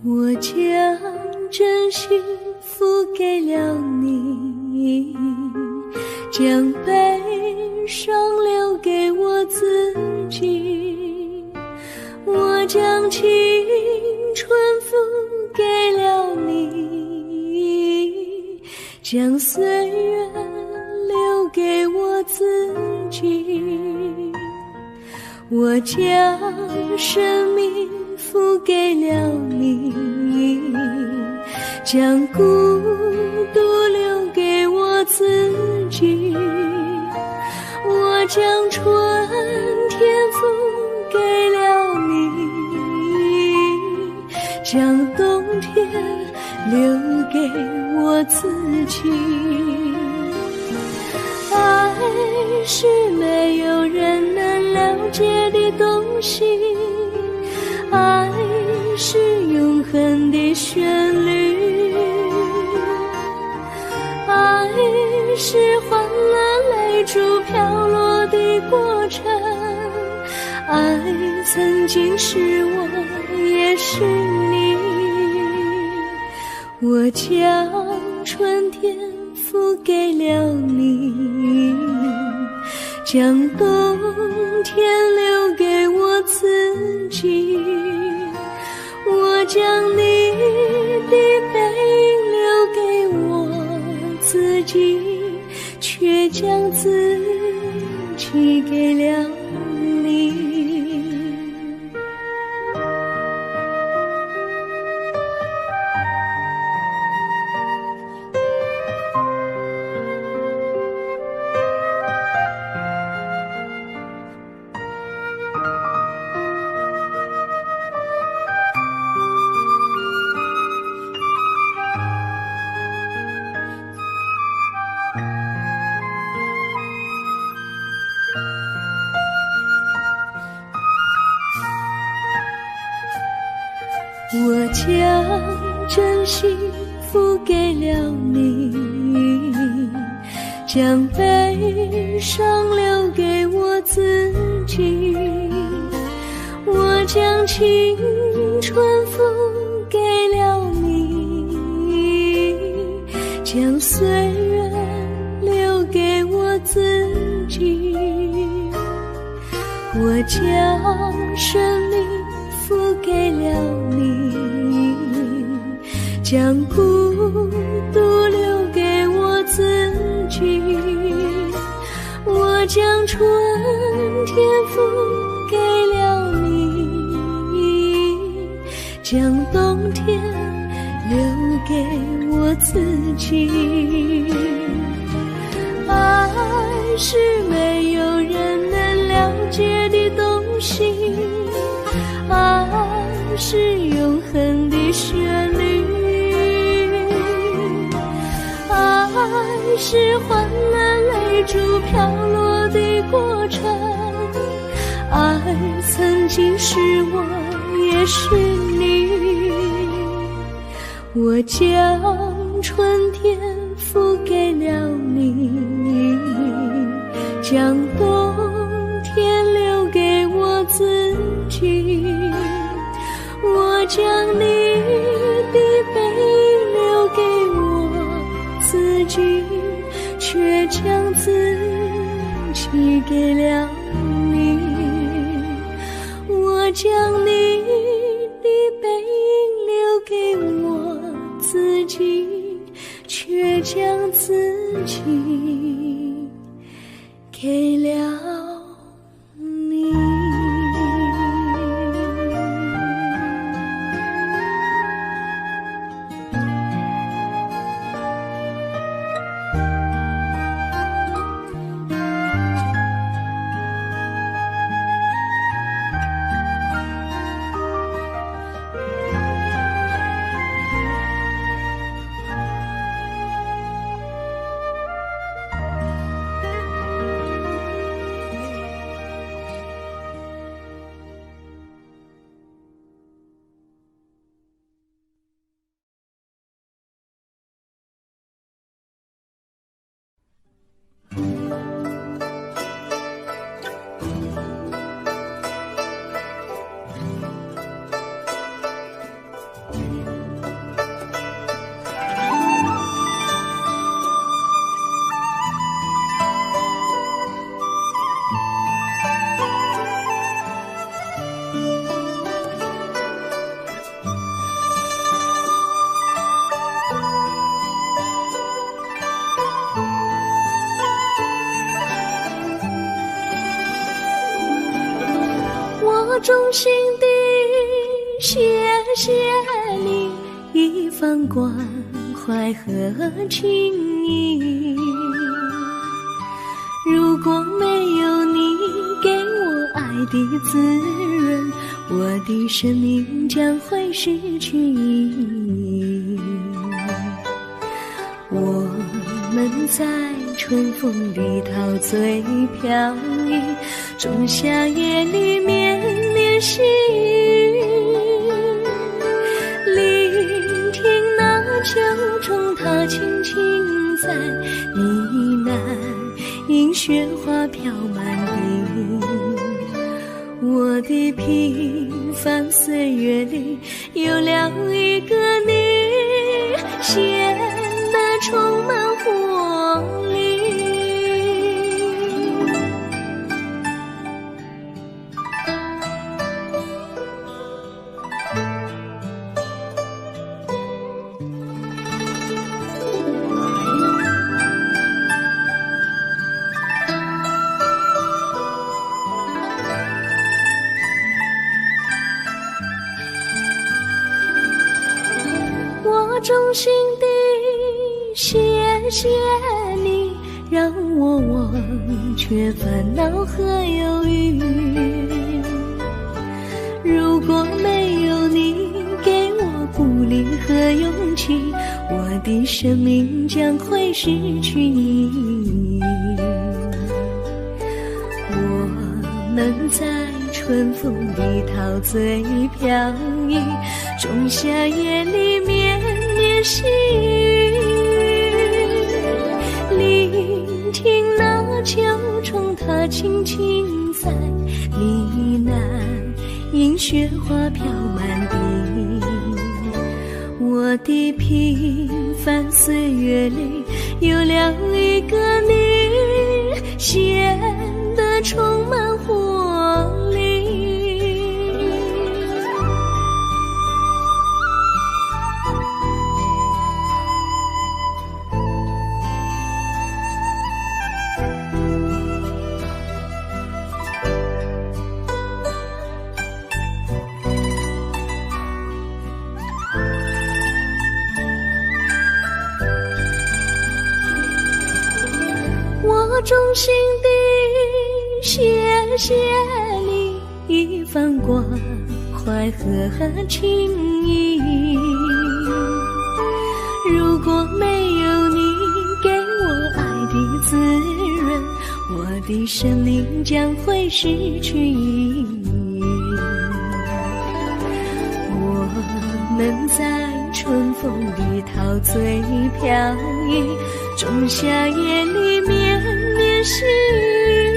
S1: 我将真心付给了你，将悲伤留给我自己。我将青春付给了你，将岁月留给我自己。我将生命付给了你，将孤独留给我自己。我将春天付给了你，将冬天留给我自己。爱是没有人能了解的东西，爱是永恒的旋律，爱是欢乐泪珠飘落的过程，爱曾经是我也是你。我将春天付给了你，将冬天留给我自己。我将你的背影留给我将自己给了你。我将真心付给了你，将悲伤留给我自己。我将青春付给了你，将岁月留给我自己。我将生命付给了你，将孤独留给我自己。我将春天付给了你，将冬天留给我自己。爱是没有人能了解的东西，爱是永恒的旋律，爱是换了泪珠飘落的过程，爱曾经是我也是你。我将春天付给了你，将冬天留给我自己。我将你的背影留给我自己，却将自己给了你。我将你的背影留给我自己，却将自己给了你。我衷心地谢谢你一番关怀和情谊，如果没有你给我爱的滋润，我的生命将会失去意义。我们在春风里陶醉飘逸，仲夏夜里绵绵细雨，聆听那秋虫它轻轻在呢喃，因雪花飘满地。我的平凡岁月里有了一个你，显得充满活力。衷心地谢谢你，让我忘却烦恼和忧郁。如果没有你给我鼓励和勇气，我的生命将会失去意义。我们在春风里陶醉飘逸，仲夏夜里绵绵细雨，聆听那秋虫它轻轻在呢喃，映雪花飘满地。我的平凡岁月里有了一个你，显得充满活力。我衷心地谢谢你一番关怀和情谊，如果没有你给我爱的滋润，我的生命将会失去意义。我们在春风里陶醉飘逸，仲夏夜里绵绵细雨，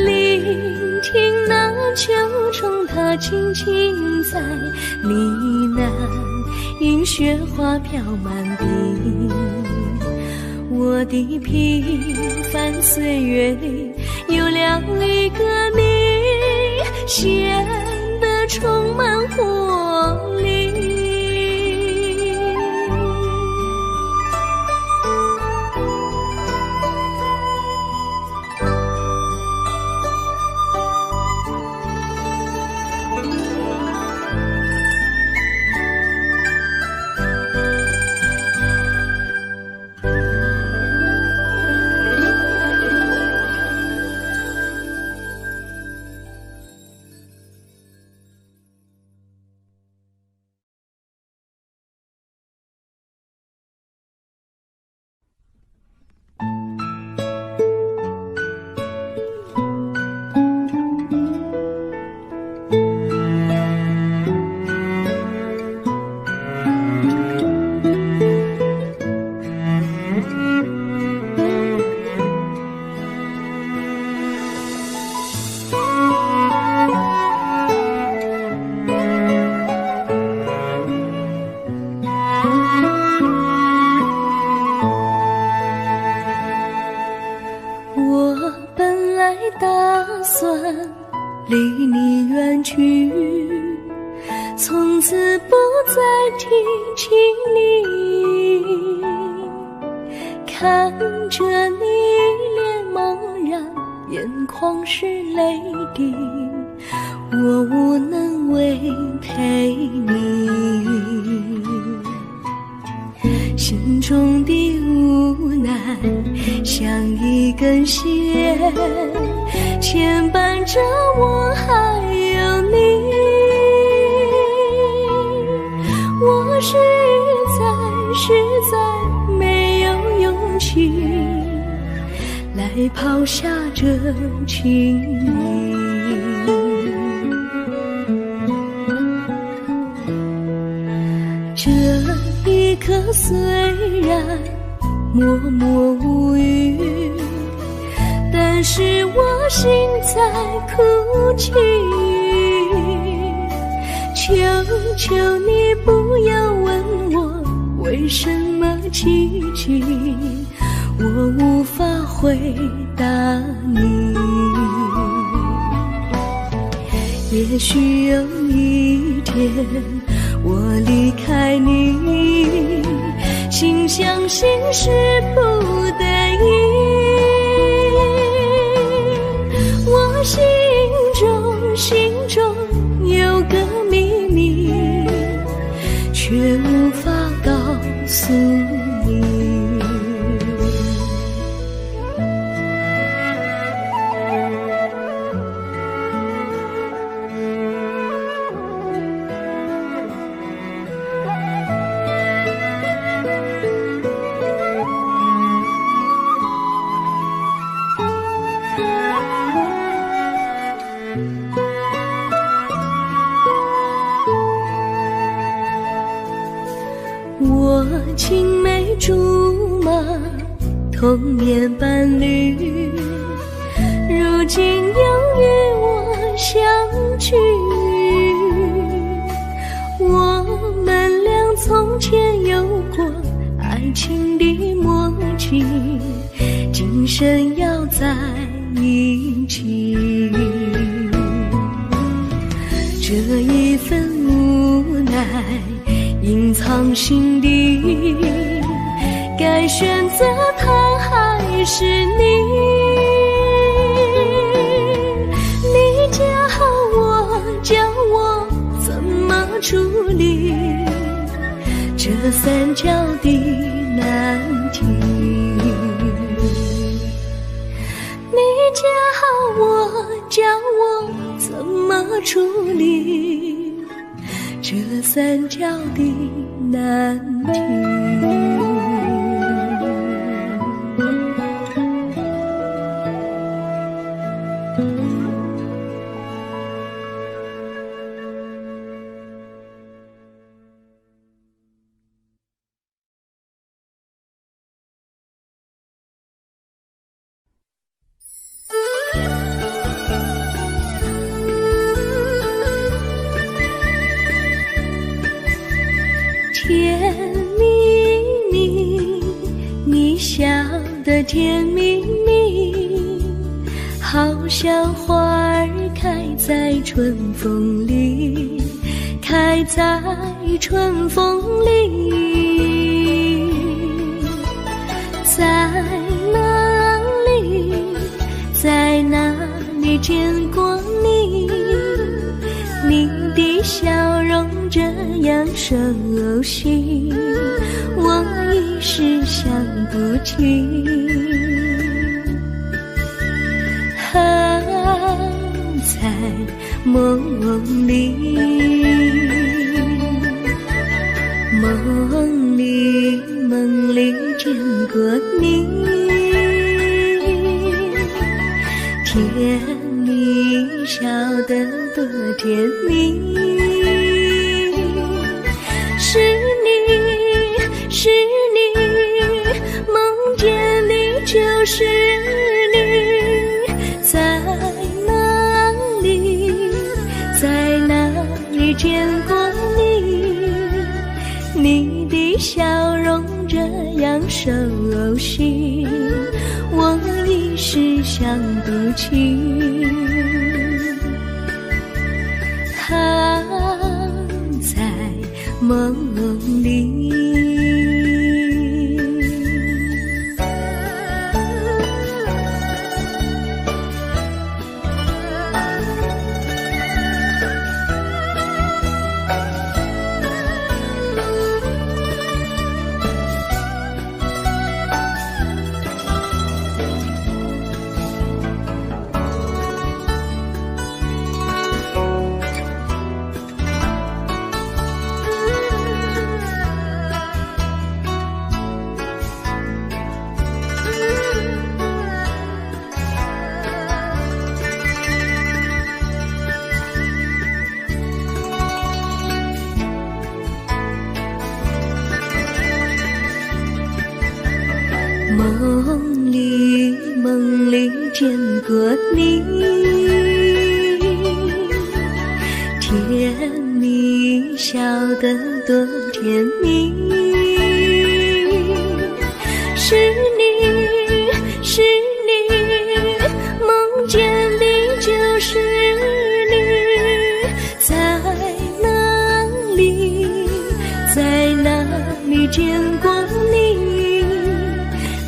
S1: 聆听那秋虫它轻轻在呢喃，映雪花飘满地。我的平凡岁月里有了一个你，显得充满活力。离你远去，从此不再提起你，看着你脸茫然，眼眶是泪滴，我无能为陪你，心中的无奈像一根线牵绊着我还有你，我实在没有勇气来抛下这情谊。这一刻虽然默默无语，但是我心在哭泣，求求你不要问我为什么奇迹，我无法回答你。也许有一天我离开你，心相信是不得已，我心中有个秘密，却我青梅竹马，童年伴侣，如今又与我相聚。我们俩从前有过爱情的默契，今生要在一起。这一份无奈隐藏心底，该选择他还是你？你教我，教我怎么处理这三角的难题。你教我，教我怎么处理这三角的难题。甜蜜蜜，你笑得甜蜜蜜，好像花儿开在春风里，开在春风里。在哪里，在哪里见过你？你的笑容这样熟悉，我一时想不起。在梦里，梦里见过你，甜蜜笑得多甜蜜。是你，是你，梦见你就是你。在哪里，在哪里见过你？你的笑容这样熟悉，我一时想不起。在梦里。梦里见过你，甜蜜笑得多甜蜜。是你，是你，梦见的就是你。在哪里，在哪里见过你？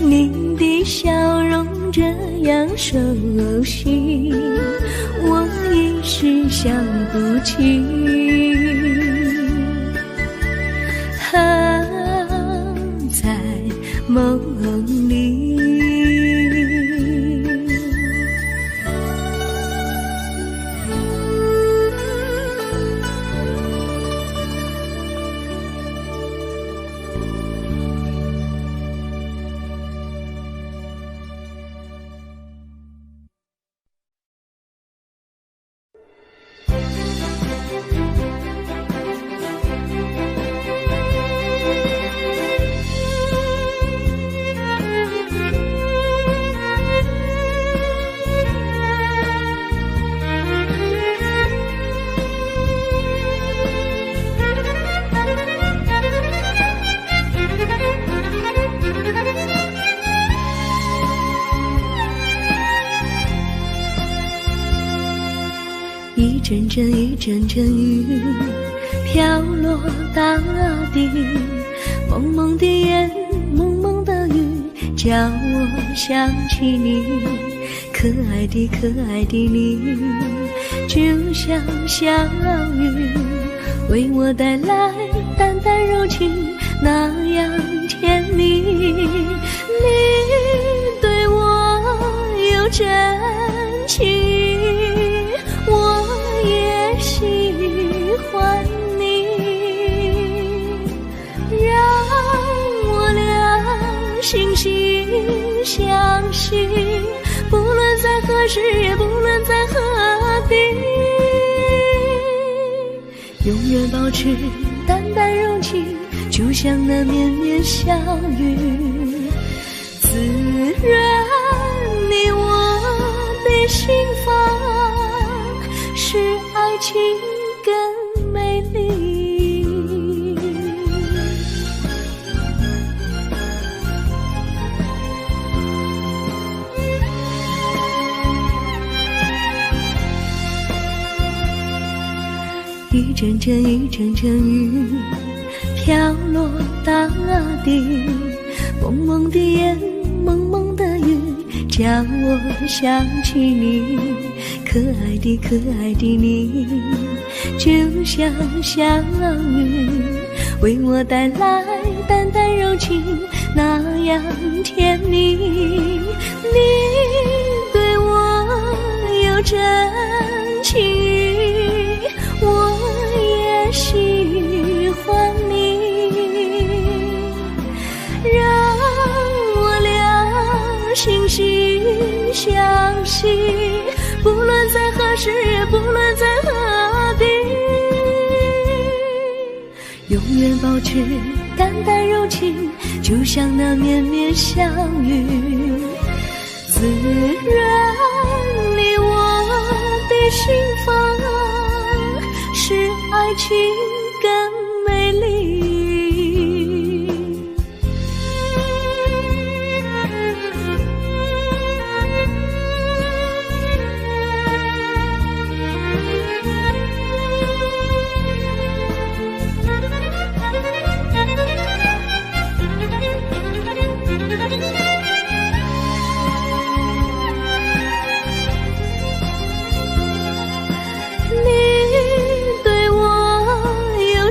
S1: 你的笑容这样熟悉，我一时想不起。在梦里。阵一阵阵雨飘落大地，蒙蒙的烟，蒙蒙的雨，叫我想起你，可爱的可爱的你，就像小雨，为我带来淡淡柔情，那样甜蜜。你对我有真情，我也喜欢你，让我俩惺惺相惜，不论在何时，也不论在何地，永远保持淡淡柔情，就像那绵绵小雨，滋润你我的心房，使爱情更美丽。一阵阵一阵阵雨飘落大地，蒙蒙的烟，蒙蒙的雨，叫我想起你，可爱的可爱的你，就像小雨，为我带来淡淡柔情，那样甜蜜。你对我有真情，我也喜欢你，让我俩惺惺相惜，不论在何时，也不论在何地，永远保持淡淡柔情，就像那绵绵小雨，滋润你我的心房，使爱情更美丽。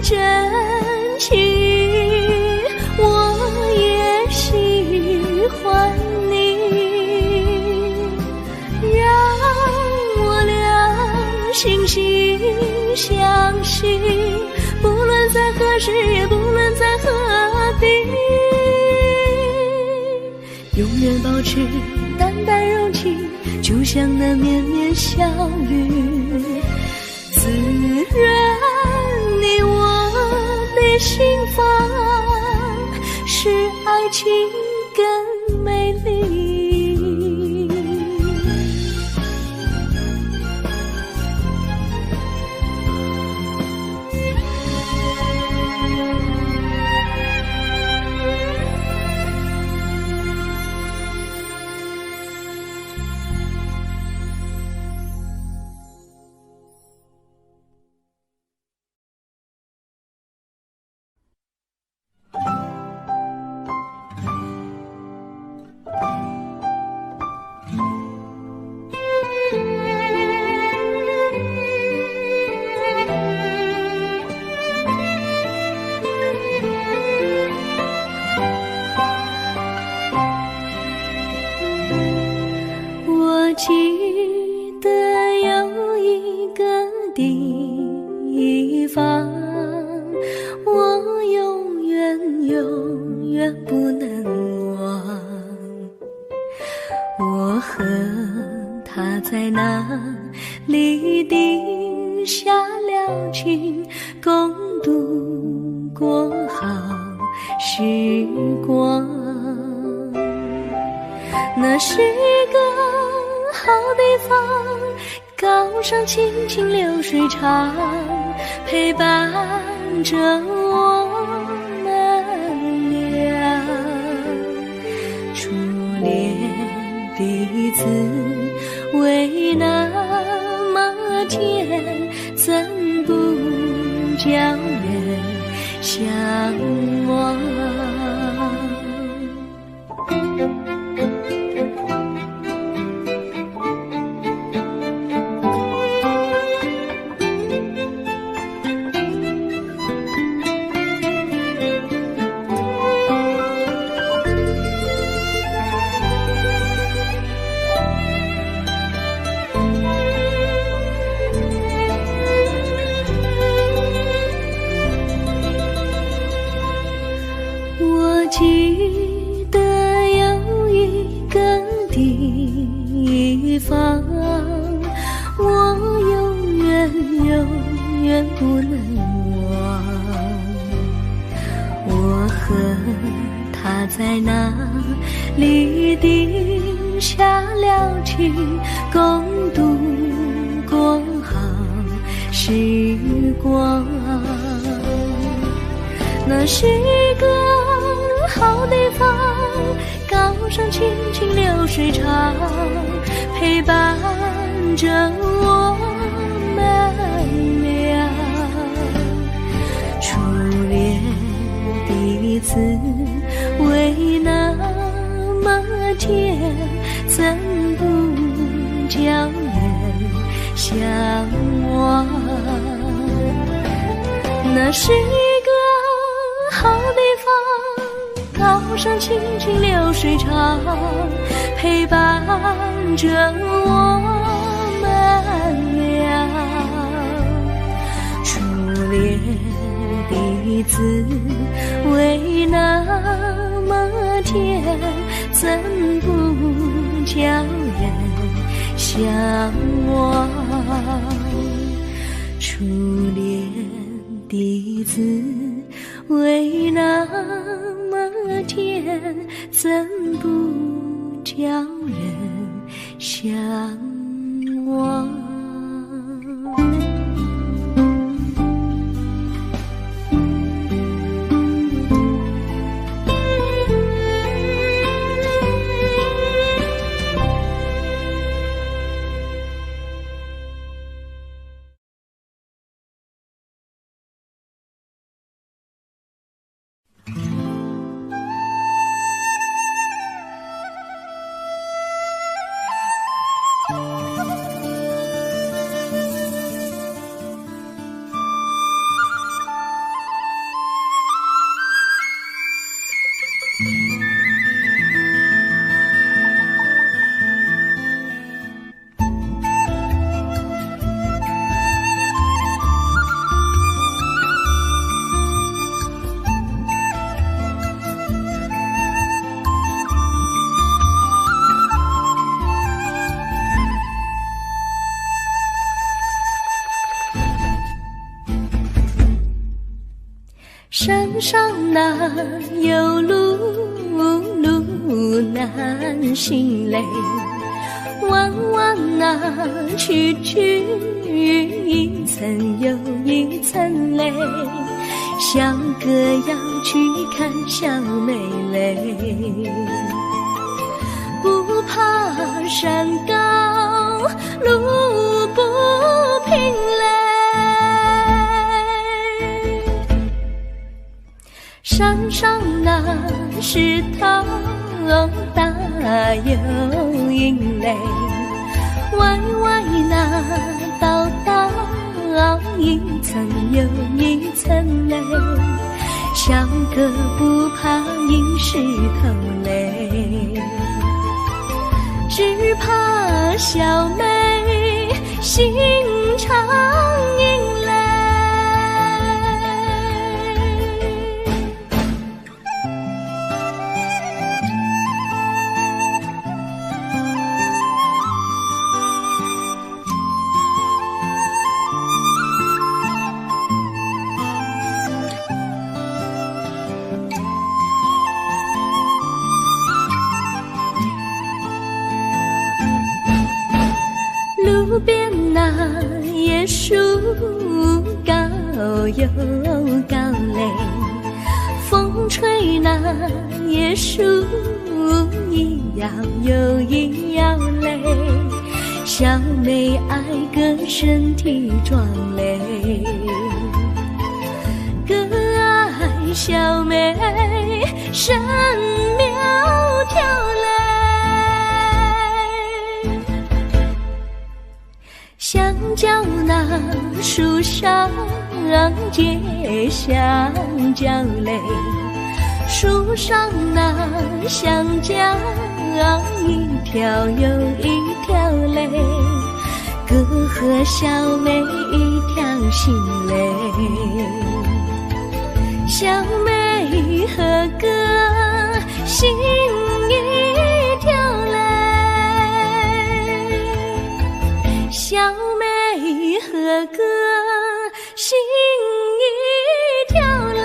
S1: 真情，我也喜欢你，让我俩惺惺相惜，不论在何时，也不论在何地，永远保持淡淡柔情，就像那绵绵小雨，滋润你我的心房，使爱情更美丽。记得有一个地方，我永远不能忘。我和他在那里定下了情，共度过好时光。那是个好地方，高山清清流水长，陪伴着我们俩。初恋第一次为那么甜，相望。我记得有一个地方，我永远不能忘。我和他在那里定下了情，共度过好时光。那是一个好地方，高山青青流水长，陪伴着我们俩。初恋第一次为那么甜，怎不叫人向往？那是一个好地方，高山青青流水长，陪伴着我们俩。初恋第一次为那么甜，怎不叫人向往？初恋第一次为那么甜，怎不叫人向往？山上哪有路难行嘞，弯哪曲一层又一层嘞，小哥要去看小妹嘞，不怕山高路不平嘞，山上那石头大又硬嘞，歪那道一层又一层嘞，小哥不怕硬石头嘞，只怕小妹心肠硬嘞。路边那椰树高又高嘞，风吹那椰树一摇又一摇嘞，小妹爱个身体壮嘞，哥小妹神苗条嘞，香蕉那树上结香蕉嘞，树上那香蕉一条又一条嘞，哥和小妹一条心嘞，小妹和哥心一条嘞，小妹和哥心一条嘞。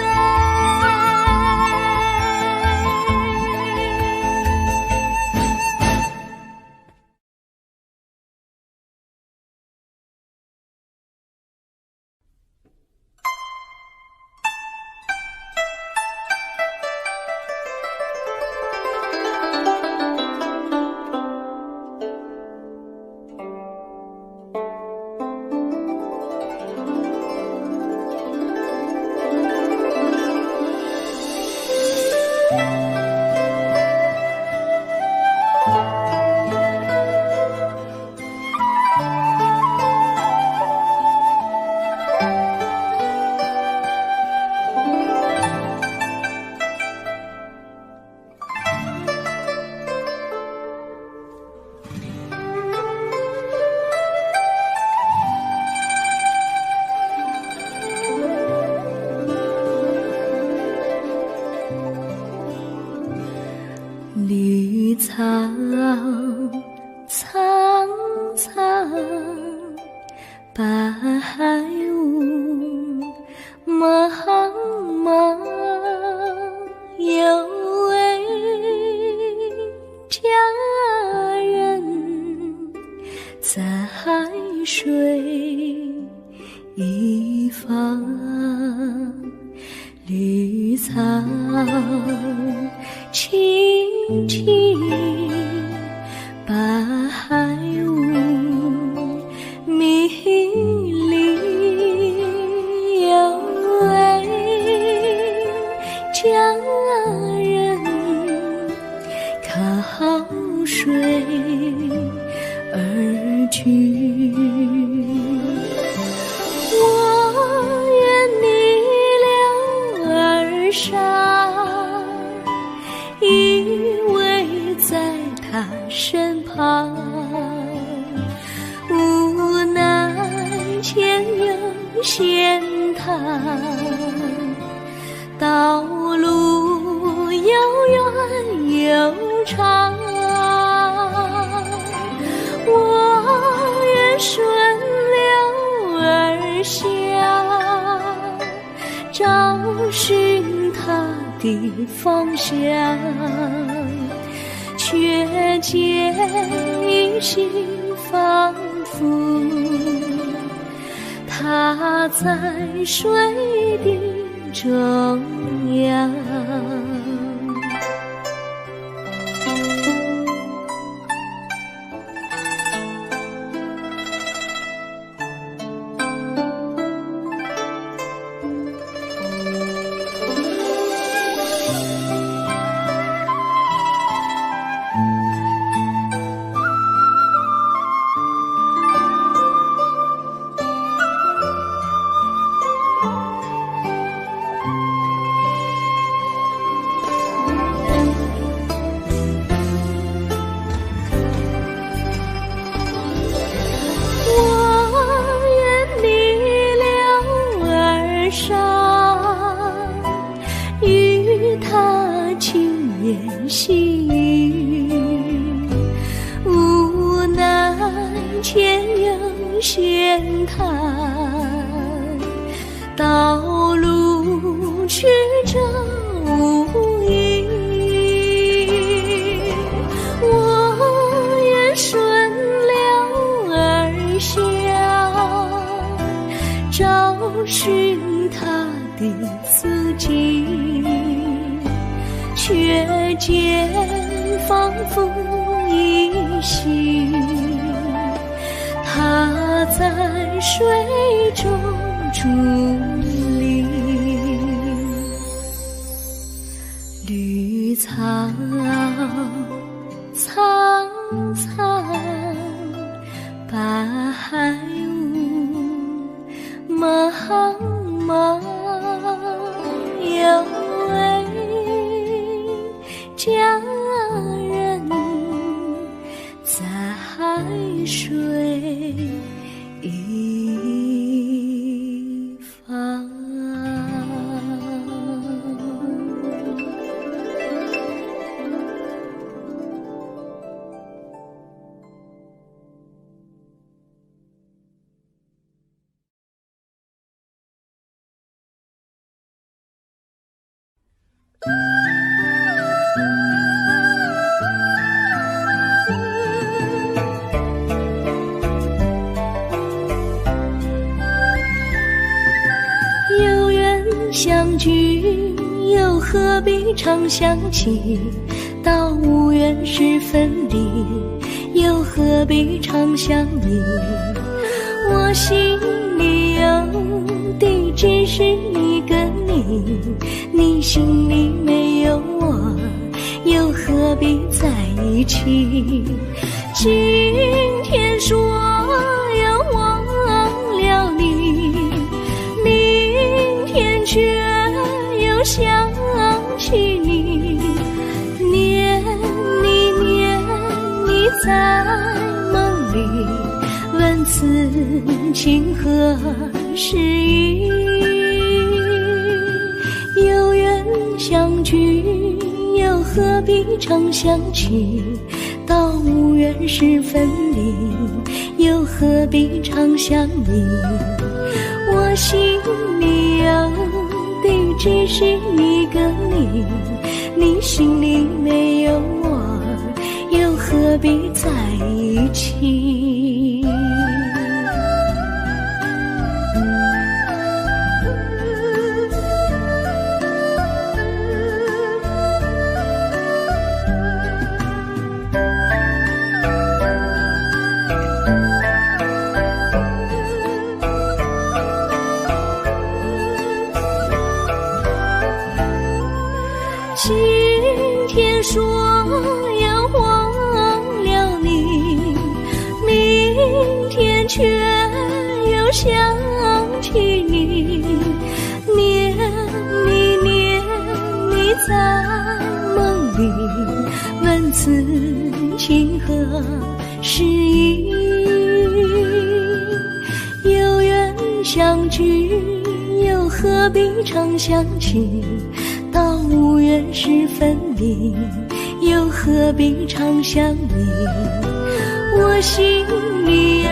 S1: 绿草苍苍，白雾茫茫，有位佳人在水一方，绿草青青，白雾迷离，有位佳人靠水而居，我愿你留儿上，依偎在他身旁，无奈前有险滩，道路又远又长，我愿顺流而下，找寻他的方向，却见一心仿佛他在水的中央。细雨，无奈前有险滩，道路曲折无依，我愿顺流而下，找寻他的足迹，却见仿佛依稀，他在水中伫立。绿草苍苍，白雾茫茫，有位佳人在水一方。有缘相聚，又何必常相期？到无缘时分离，又何必常相依？我心里有地，只是一个你，你心里没有我，又何必在一起？今天说要忘了你，明天却又想起你，念你念你在梦里，问此情何时已？有缘相聚，又何必常相期？到无缘时分离，又何必常相依？我心里有地，只是一个你，你心里没有我，又何必在一起？今天说要忘了你，明天却又想起你，念你念你在梦里，问此情何时已？有缘相聚，又何必常相期？到无缘时分离，又何必常相依？我心里有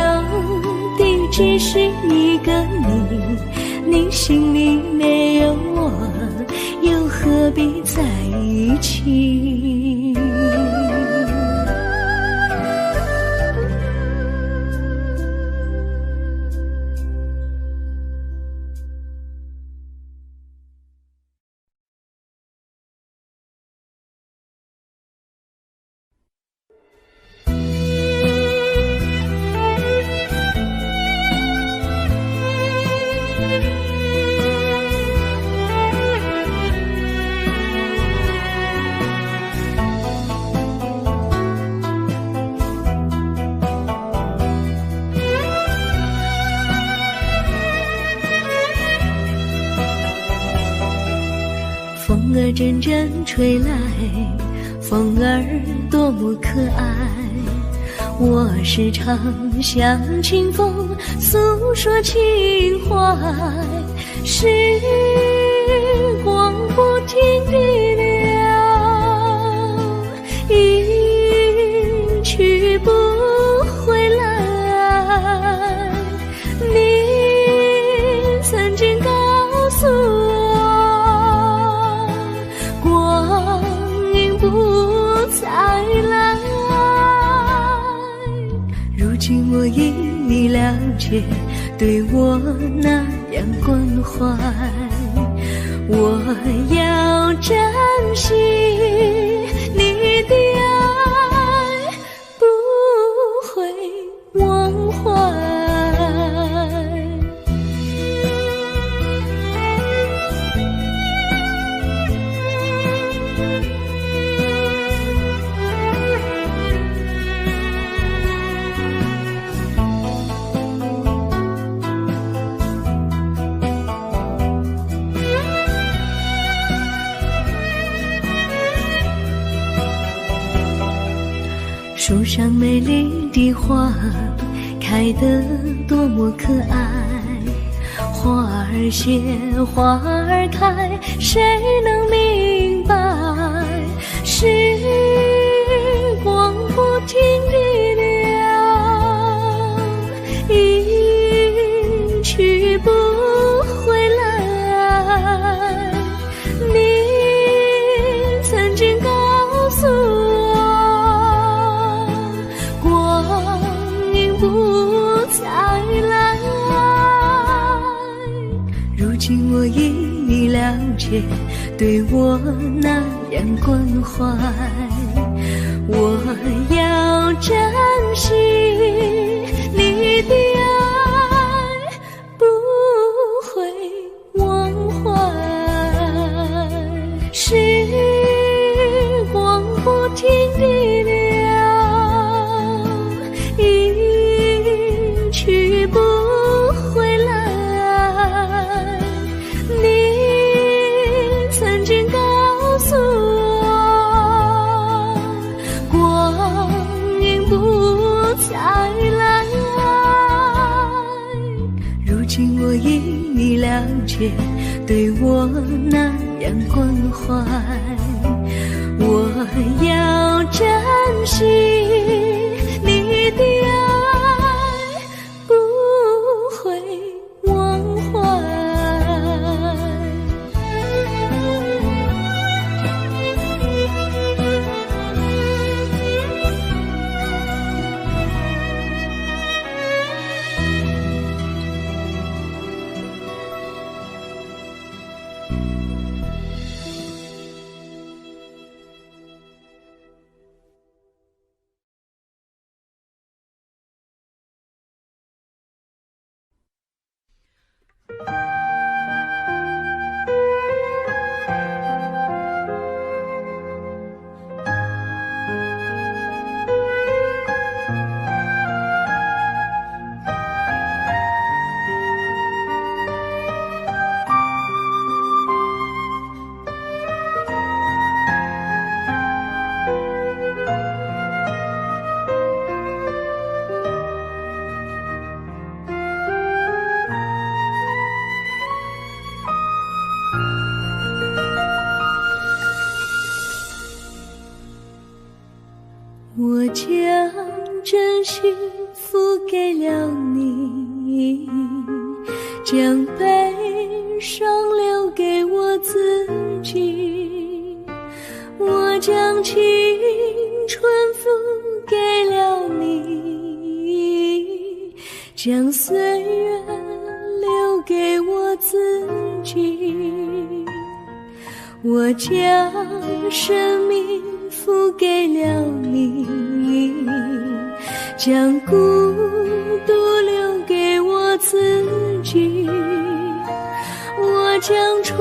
S1: 地，只是一个你，你心里没有我，又何必在一起？风儿阵阵吹来，风儿多么可爱。我时常向清风诉说情怀，时光不停地流，一去不回来。你曾经告诉我，光阴不再来。如今我已了解，对我那样关怀，我要珍惜你的爱，不会忘怀。树上美丽的花开得多么可爱，花儿谢，花儿开，谁能明白？时光不停地流，一去不回来。你曾经告诉我，光阴不再来。如今我已了解，对我那样关怀，我要珍惜你的爱，不会忘怀。时光不停地流，一去不回来。你曾经告诉我，光阴不再来。如今我已了解，对我那样关怀，我要珍惜你的爱，不会忘怀。我将真心付给了你，将悲伤留给我自己。我将青春付给了你，将岁月留给我自己。我将生命付给了你，将孤独留给我自己。我将春